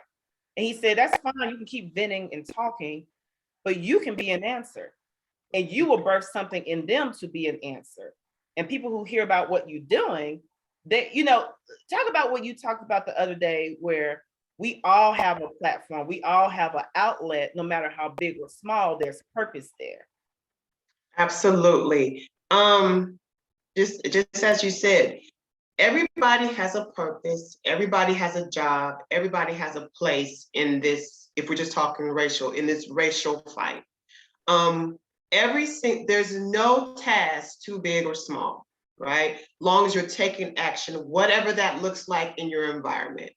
[SPEAKER 1] And he said, that's fine, you can keep venting and talking, but you can be an answer. And you will birth something in them to be an answer. And people who hear about what you're doing, they, talk about what you talked about the other day, where we all have a platform, we all have an outlet, no matter how big or small, there's purpose there.
[SPEAKER 2] Absolutely. Just as you said, everybody has a purpose, everybody has a job, everybody has a place in this, if we're just talking racial, in this racial fight. There's no task too big or small, right? Long as you're taking action, whatever that looks like in your environment.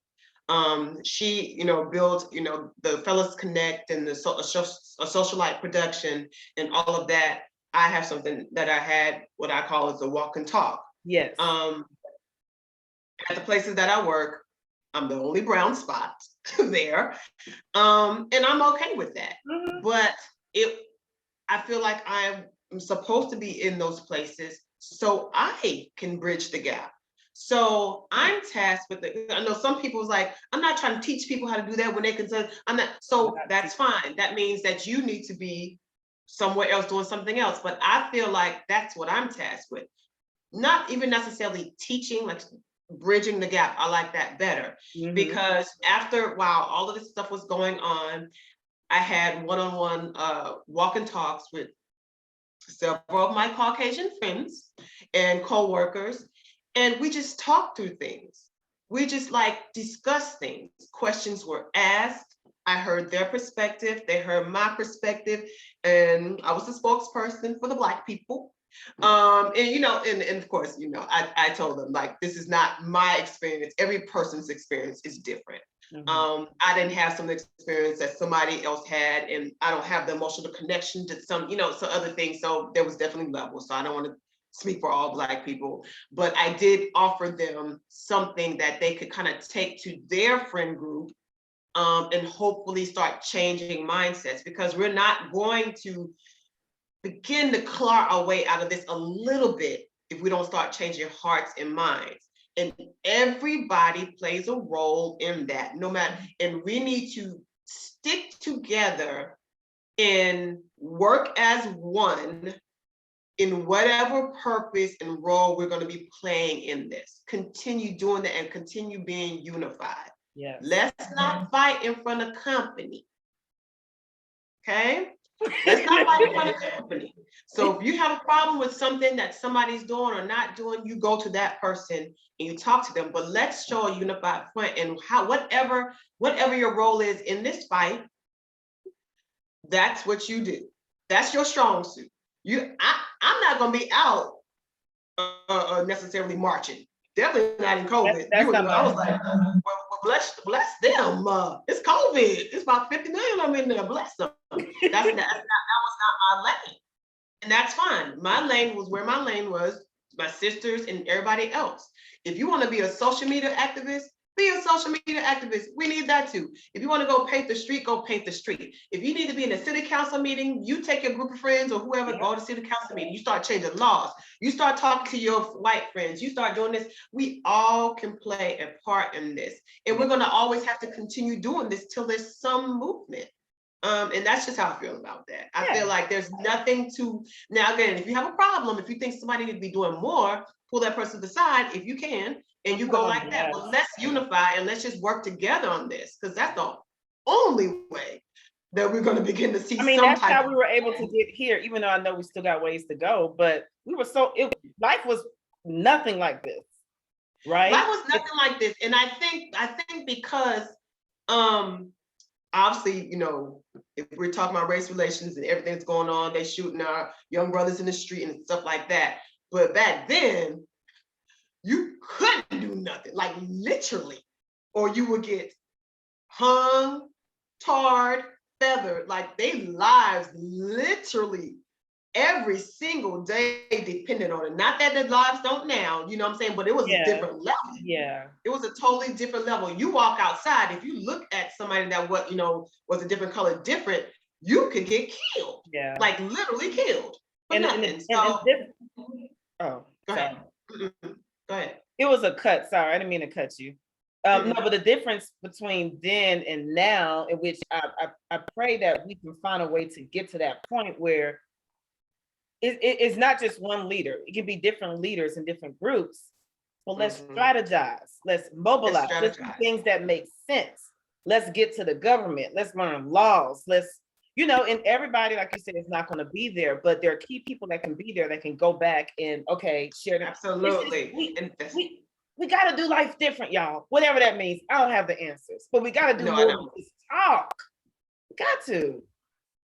[SPEAKER 2] She, built, the Fellas Connect and the Socialite production and all of that. I have something that I had, what I call is a walk and talk.
[SPEAKER 1] Yes.
[SPEAKER 2] At the places that I work, I'm the only brown spot there. And I'm okay with that. But I feel like I'm supposed to be in those places so I can bridge the gap. So I'm tasked with it. I know some people's like, I'm not trying to teach people how to do that when they can say, I'm not. So that's fine. That means that you need to be somewhere else doing something else. But I feel like that's what I'm tasked with. Not even necessarily teaching, like bridging the gap. I like that better. Because after, while all of this stuff was going on, I had one-on-one walk and talks with several of my Caucasian friends and co-workers. And we just talked through things. We just discussed things. Questions were asked. I heard their perspective. They heard my perspective. And I was the spokesperson for the Black people. And of course, I told them, this is not my experience. Every person's experience is different. I didn't have some experience that somebody else had, and I don't have the emotional connection to some other things. So there was definitely levels. So I don't want to speak for all Black people, but I did offer them something that they could kind of take to their friend group, and hopefully start changing mindsets, because we're not going to begin to claw our way out of this a little bit if we don't start changing hearts and minds. And everybody plays a role in that, no matter, and we need to stick together and work as one in whatever purpose and role we're going to be playing in this. Continue doing that and continue being unified.
[SPEAKER 1] Yes.
[SPEAKER 2] Let's not fight in front of company. Okay? Let's not fight in front of company. So if you have a problem with something that somebody's doing or not doing, you go to that person and you talk to them. But let's show a unified front, and how whatever your role is in this fight, that's what you do. That's your strong suit. I'm not gonna be out necessarily marching. Definitely not in COVID.
[SPEAKER 1] That's not
[SPEAKER 2] I was like, well, bless them. It's COVID. It's about 50 million of them in there. Bless them. That was not my lane. And that's fine. My lane was where my lane was, my sisters and everybody else. If you want to be a social media activist, be a social media activist. We need that too. If you want to go paint the street, go paint the street. If you need to be in a city council meeting, you take your group of friends or whoever, go to city council meeting. You start changing laws. You start talking to your white friends. You start doing this. We all can play a part in this. And we're going to always have to continue doing this till there's some movement. And that's just how I feel about that. I feel like there's nothing to, now again, if you have a problem, if you think somebody need to be doing more, pull that person to the side if you can, and you go like that. But let's unify and let's just work together on this, because that's the only way that we're going to begin to see.
[SPEAKER 1] I mean, that's how we were able to get here, even though I know we still got ways to go, but we were life was nothing like this, right?
[SPEAKER 2] Life was nothing like this. And I think because, obviously, you know, if we're talking about race relations and everything that's going on, they shooting our young brothers in the street and stuff like that. But back then, you couldn't do nothing, like literally, or you would get hung, tarred, feathered, like their lives literally every single day depended on it. Not that the lives don't now, you know what I'm saying? But it was a different level.
[SPEAKER 1] Yeah.
[SPEAKER 2] It was a totally different level. You walk outside, if you look at somebody that was a different color, different, you could get killed. Yeah. Like literally killed. For nothing.
[SPEAKER 1] Go
[SPEAKER 2] ahead. Go ahead.
[SPEAKER 1] It was a cut. Sorry, I didn't mean to cut you. No, but the difference between then and now, in which I pray that we can find a way to get to that point where it's not just one leader. It can be different leaders in different groups. Well, let's strategize. Let's mobilize. Let's do things that make sense. Let's get to the government. Let's learn laws. And everybody, like you said, is not going to be there, but there are key people that can be there that can go back and share them.
[SPEAKER 2] Absolutely.
[SPEAKER 1] We got to do life different, y'all. Whatever that means. I don't have the answers, but we got to do more than just talk. We got to.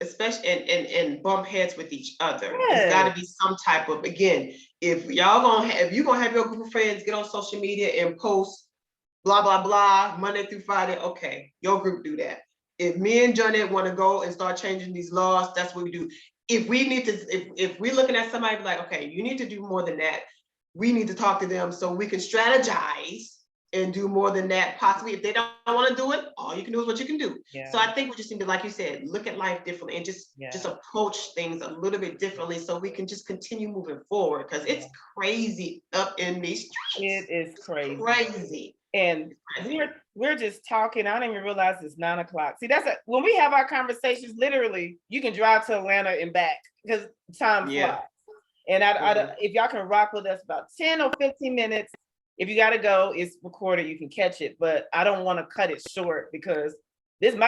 [SPEAKER 2] Especially and bump heads with each other. There's got to be some type of, again, if you're gonna have your group of friends get on social media and post blah blah blah Monday through Friday, okay, your group do that. If me and Janet want to go and start changing these laws, that's what we do. If we need to, if we're looking at somebody like, okay, you need to do more than that, we need to talk to them so we can strategize and do more than that. Possibly, if they don't want to do it, all you can do is what you can do. Yeah. So I think we just need to, like you said, look at life differently and just approach things a little bit differently so we can just continue moving forward, because it's crazy up in these streets.
[SPEAKER 1] It is crazy.
[SPEAKER 2] Crazy.
[SPEAKER 1] And we're just talking. I don't even realize it's 9 o'clock. See, when we have our conversations, literally, you can drive to Atlanta and back because time flies. And if y'all can rock with us about 10 or 15 minutes, if you got to go, it's recorded, you can catch it. But I don't want to cut it short because this is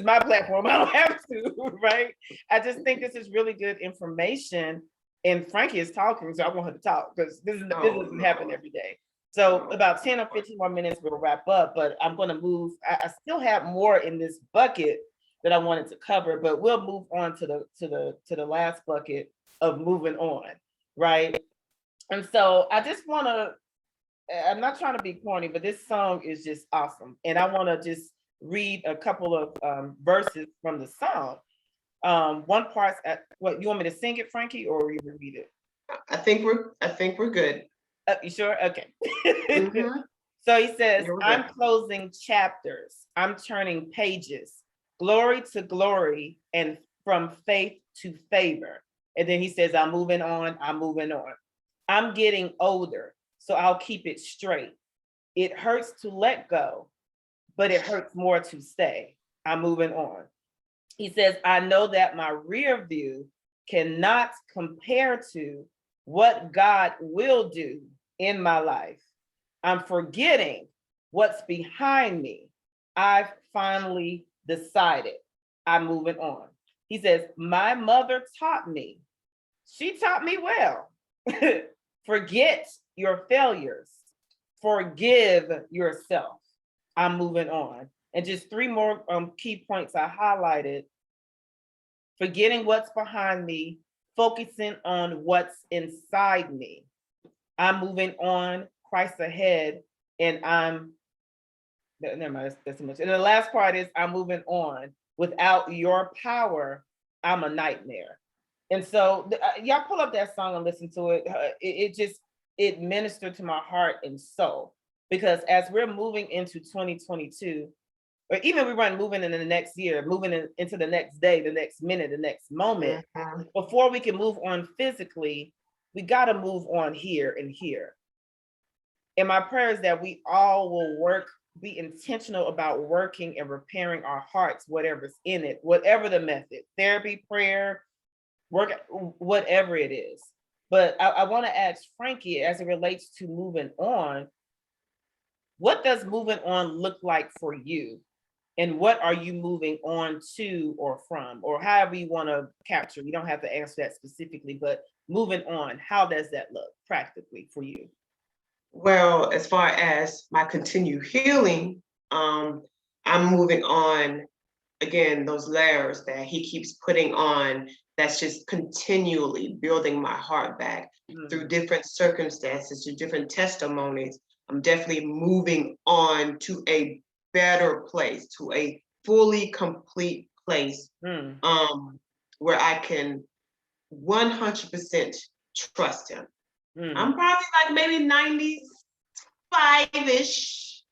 [SPEAKER 1] my platform. I don't have to, right? I just think this is really good information. And Frankie is talking, so I want her to talk because this doesn't happen every day. So about 10 or 15 more minutes, we'll wrap up. But I'm going to move. I still have more in this bucket that I wanted to cover, but we'll move on to the last bucket of moving on, right? And so I just want to. I'm not trying to be corny, but this song is just awesome. And I want to just read a couple of verses from the song. One part, what you want me to sing it, Frankie, or you read it?
[SPEAKER 2] I think we're good.
[SPEAKER 1] You sure? Okay. So he says, I'm closing chapters. I'm turning pages, glory to glory, and from faith to favor. And then he says, I'm moving on. I'm moving on. I'm getting older, so I'll keep it straight. It hurts to let go, but it hurts more to stay. I'm moving on. He says, I know that my rear view cannot compare to what God will do in my life. I'm forgetting what's behind me. I've finally decided I'm moving on. He says, my mother taught me. She taught me well. Forget your failures. Forgive yourself. I'm moving on. And just three more key points I highlighted. Forgetting what's behind me, focusing on what's inside me. I'm moving on, Christ ahead, and never mind, that's too much. And the last part is I'm moving on. Without your power, I'm a nightmare. And so y'all pull up that song and listen to it. It ministered to my heart and soul, because as we're moving into 2022, or even moving into the next year, into the next day, the next minute, the next moment, before we can move on physically, we got to move on here and here. And my prayer is that we all will be intentional about working and repairing our hearts, whatever's in it, whatever the method, therapy, prayer, work, whatever it is. But I want to ask Frankie, as it relates to moving on, what does moving on look like for you? And what are you moving on to or from, or however you want to capture? You don't have to answer that specifically, but moving on, how does that look practically for you?
[SPEAKER 2] Well, as far as my continued healing, I'm moving on, again, those layers that he keeps putting on, that's just continually building my heart back through different circumstances, through different testimonies. I'm definitely moving on to a better place, to a fully complete place, where I can 100% trust him. I'm probably like maybe 95-ish,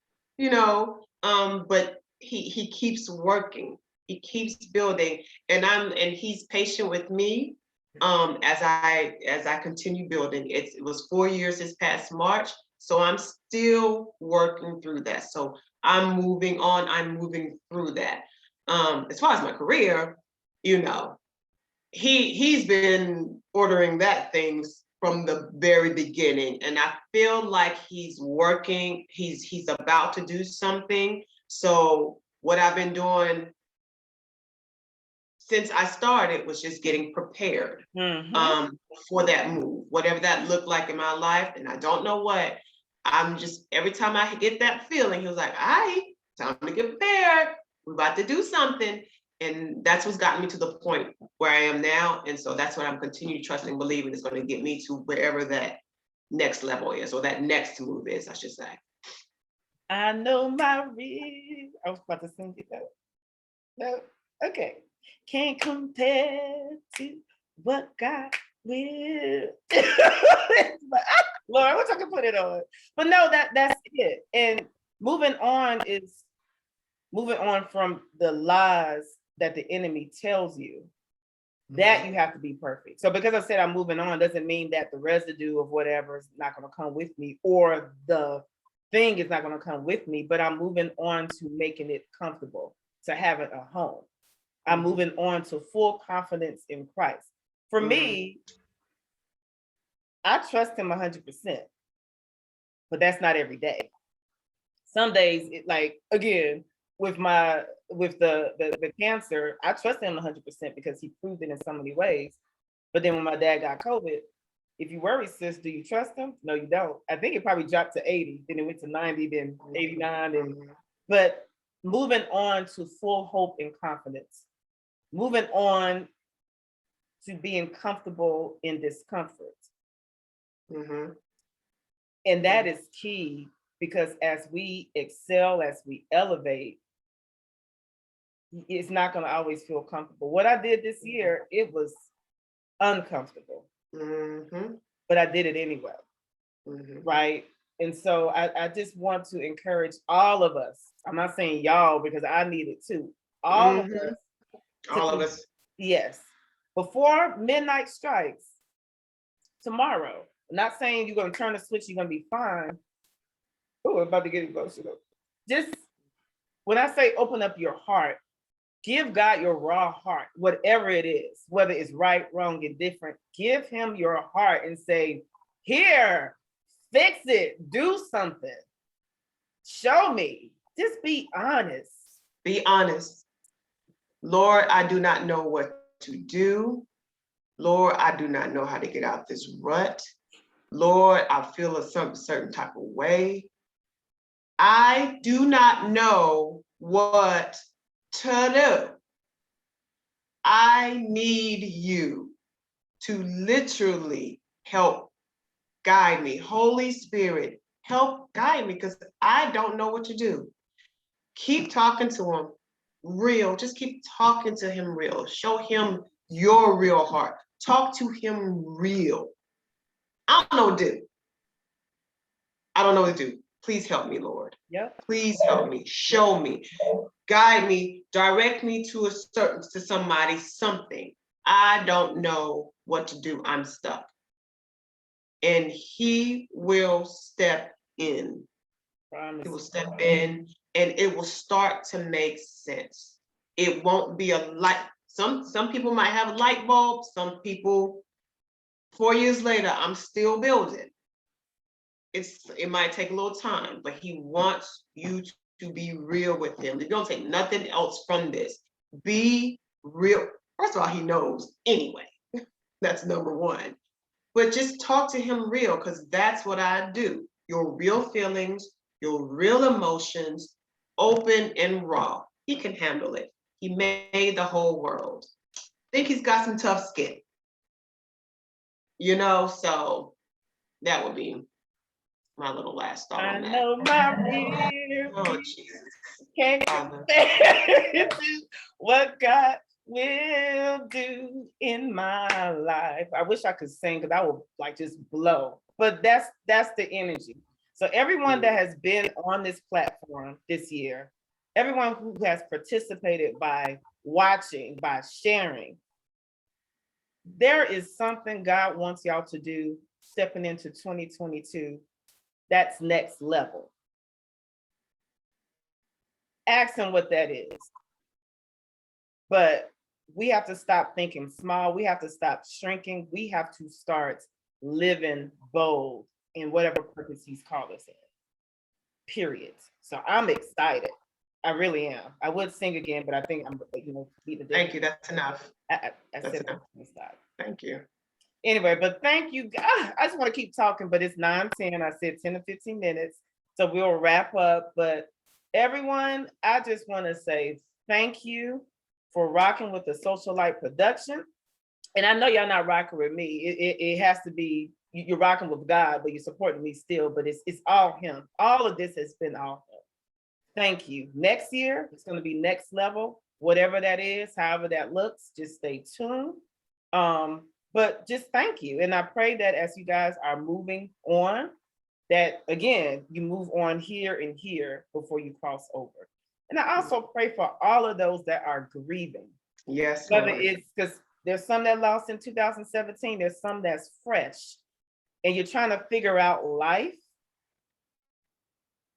[SPEAKER 2] but he keeps working, he keeps building, and he's patient with me as I continue building. It was 4 years this past March, so I'm still working through that. So I'm moving on, I'm moving through that. As far as my career, he's been ordering that things from the very beginning, and I feel like he's working, he's about to do something. So what I've been doing since I started was just getting prepared for that move, whatever that looked like in my life. And I don't know what, I'm just, every time I get that feeling, he was like, all right, time to get prepared, we're about to do something. And that's what's gotten me to the point where I am now. And so that's what I'm continuing trusting, believing is going to get me to wherever that next level is, or that next move is, I should say.
[SPEAKER 1] I know my real. I was about to sing it though. No, okay. Can't compare to what God will. Lord, I wish I could put it on. But no, that's it. And moving on is moving on from the lies that the enemy tells you that you have to be perfect. So because I said I'm moving on doesn't mean that the residue of whatever is not going to come with me, or the thing is not going to come with me, but I'm moving on to making it comfortable, to having a home. I'm moving on to full confidence in Christ. For me, I trust him 100%, but that's not every day. Some days, again, with the cancer, I trust him 100% because he proved it in so many ways. But then when my dad got COVID, if you worry, sis, do you trust him? No, you don't. I think it probably dropped to 80, then it went to 90, then 89, but moving on to full hope and confidence, moving on to being comfortable in discomfort. And that is key, because as we excel, as we elevate, it's not going to always feel comfortable. What I did this year, it was uncomfortable, but I did it anyway, right? And so I just want to encourage all of us. I'm not saying y'all because I need it too. All of us.
[SPEAKER 2] All of us.
[SPEAKER 1] Yes. Before midnight strikes tomorrow. I'm not saying you're going to turn the switch, you're going to be fine. Oh, I'm about to get emotional. Just when I say open up your heart, Give God your raw heart, whatever it is, whether it's right, wrong, indifferent. Give him your heart and say, here, fix it, do something. Show me. Just be honest.
[SPEAKER 2] Be honest. Lord, I do not know what to do. Lord, I do not know how to get out this rut. Lord, I feel a certain type of way. I do not know what to do. I need you to literally help guide me. Holy Spirit, help guide me because I don't know what to do. Keep talking to him real. Just keep talking to him real. Show him your real heart. Talk to him real. I don't know what to do. I don't know what to do. Please help me, Lord.
[SPEAKER 1] Yep.
[SPEAKER 2] Please help me. Show me. Guide me. Direct me to somebody, something. I don't know what to do. I'm stuck. And he will step in. He will step in and it will start to make sense. It won't be a light. Some people might have a light bulb. Some people, 4 years later, I'm still building. It might take a little time, but he wants you to be real with him. You don't take nothing else from this. Be real. First of all, he knows anyway. That's number one. But just talk to him real, because that's what I do. Your real feelings, your real emotions, open and raw. He can handle it. He made the whole world. I think he's got some tough skin. You know, so that would be my little last thought on that.
[SPEAKER 1] I know my real.
[SPEAKER 2] Oh, Jesus.
[SPEAKER 1] Can't compare to what God will do in my life. I wish I could sing because I would like just blow. But that's the energy. So everyone that has been on this platform this year, everyone who has participated by watching, by sharing, there is something God wants y'all to do stepping into 2022. That's next level. Ask him what that is. But we have to stop thinking small. We have to stop shrinking. We have to start living bold in whatever purpose he's called us in. Period. So I'm excited. I really am. I would sing again, but I think I'm,
[SPEAKER 2] Thank you. That's enough.
[SPEAKER 1] I
[SPEAKER 2] That's
[SPEAKER 1] said
[SPEAKER 2] enough.
[SPEAKER 1] stop.
[SPEAKER 2] Thank you.
[SPEAKER 1] Anyway, but thank you. I just want to keep talking, but it's 9:10. I said 10 to 15 minutes. So we'll wrap up. But everyone, I just want to say thank you for rocking with the Socialite production. And I know y'all not rocking with me. It has to be, you're rocking with God, but you're supporting me still, but it's all him. All of this has been all him. Thank you. Next year, it's going to be next level, whatever that is, however that looks, just stay tuned. But just thank you. And I pray that as you guys are moving on, that again, you move on here and here before you cross over. And I also pray for all of those that are grieving.
[SPEAKER 2] Yes.
[SPEAKER 1] Whether it's because there's some that lost in 2017, there's some that's fresh, and you're trying to figure out life.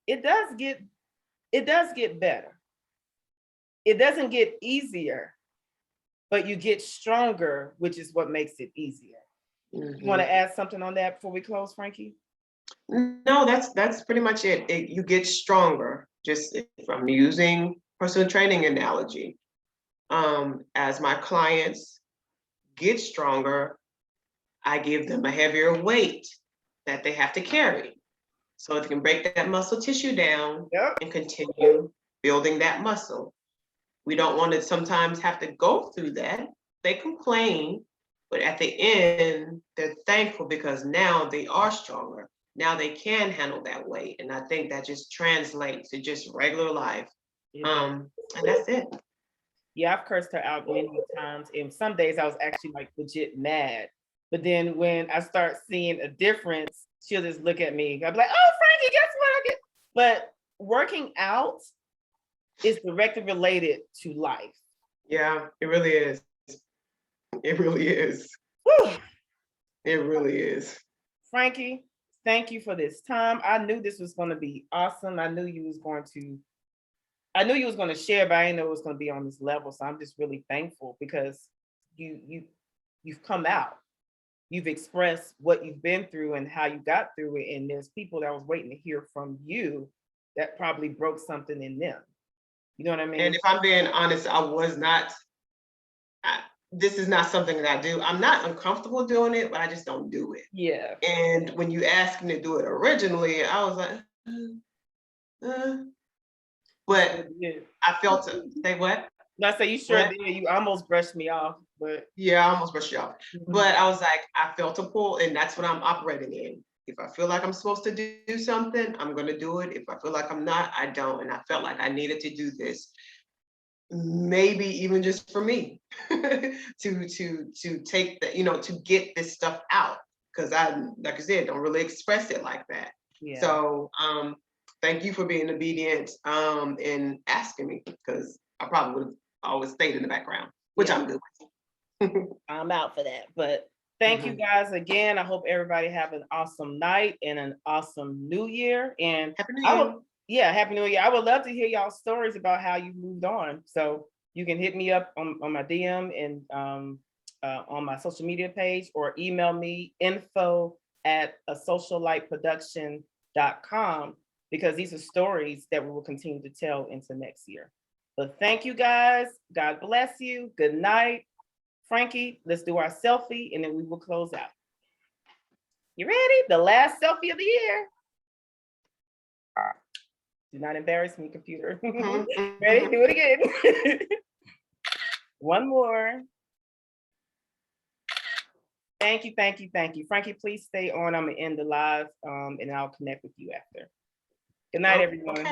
[SPEAKER 1] It does get better. It doesn't get easier, but you get stronger, which is what makes it easier. You want to add something on that before we close, Frankie?
[SPEAKER 2] No, that's pretty much it. You get stronger. Just if I'm using personal training analogy, as my clients get stronger, I give them a heavier weight that they have to carry, so it can break that muscle tissue down and continue building that muscle. We don't want to sometimes have to go through that. They complain, but at the end, they're thankful because now they are stronger. Now they can handle that weight. And I think that just translates to just regular life. And that's it.
[SPEAKER 1] Yeah, I've cursed her out many times. And some days I was actually like legit mad. But then when I start seeing a difference, she'll just look at me. I'll be like, oh, Frankie, guess what I get? But working out is directly related to life.
[SPEAKER 2] Yeah, it really is. It really is.
[SPEAKER 1] Whew.
[SPEAKER 2] It really is.
[SPEAKER 1] Frankie, thank you for this time. I knew this was going to be awesome. I knew you was going to I knew you was going to share, but I didn't know it was going to be on this level. So I'm just really thankful because you've come out. You've expressed what you've been through and how you got through it. And there's people that was waiting to hear from you that probably broke something in them. You know what I mean?
[SPEAKER 2] And if I'm being honest, I was not, this is not something that I do. I'm not uncomfortable doing it, but I just don't do it.
[SPEAKER 1] Yeah.
[SPEAKER 2] And when you asked me to do it originally, I was like, but I felt it. Say what?
[SPEAKER 1] I say you sure did. You almost brushed me off, but
[SPEAKER 2] yeah, I almost brushed you off. But I was like, I felt a pull, and that's what I'm operating in. If I feel like I'm supposed to do something, I'm going to do it. If I feel like I'm not, I don't. And I felt like I needed to do this, maybe even just for me, to take the, to get this stuff out, because I, like I said, don't really express it like that.
[SPEAKER 1] yeah.
[SPEAKER 2] So thank you for being obedient and asking me, because I probably would have always stayed in the background, which I'm good with.
[SPEAKER 1] I'm out for that. But thank you guys again. I hope everybody have an awesome night and an awesome new year. And
[SPEAKER 2] Happy New Year.
[SPEAKER 1] Happy New Year. I would love to hear y'all stories about how you moved on. So you can hit me up on my DM and on my social media page, or email me info@asociallightproduction.com, because these are stories that we will continue to tell into next year. But thank you guys. God bless you. Good night. Frankie, let's do our selfie and then we will close out. You ready? The last selfie of the year. Do not embarrass me, computer. Ready? Do it again. One more. Thank you, thank you, thank you. Frankie, please stay on. I'm gonna end the live and I'll connect with you after. Good night, everyone.
[SPEAKER 2] Okay.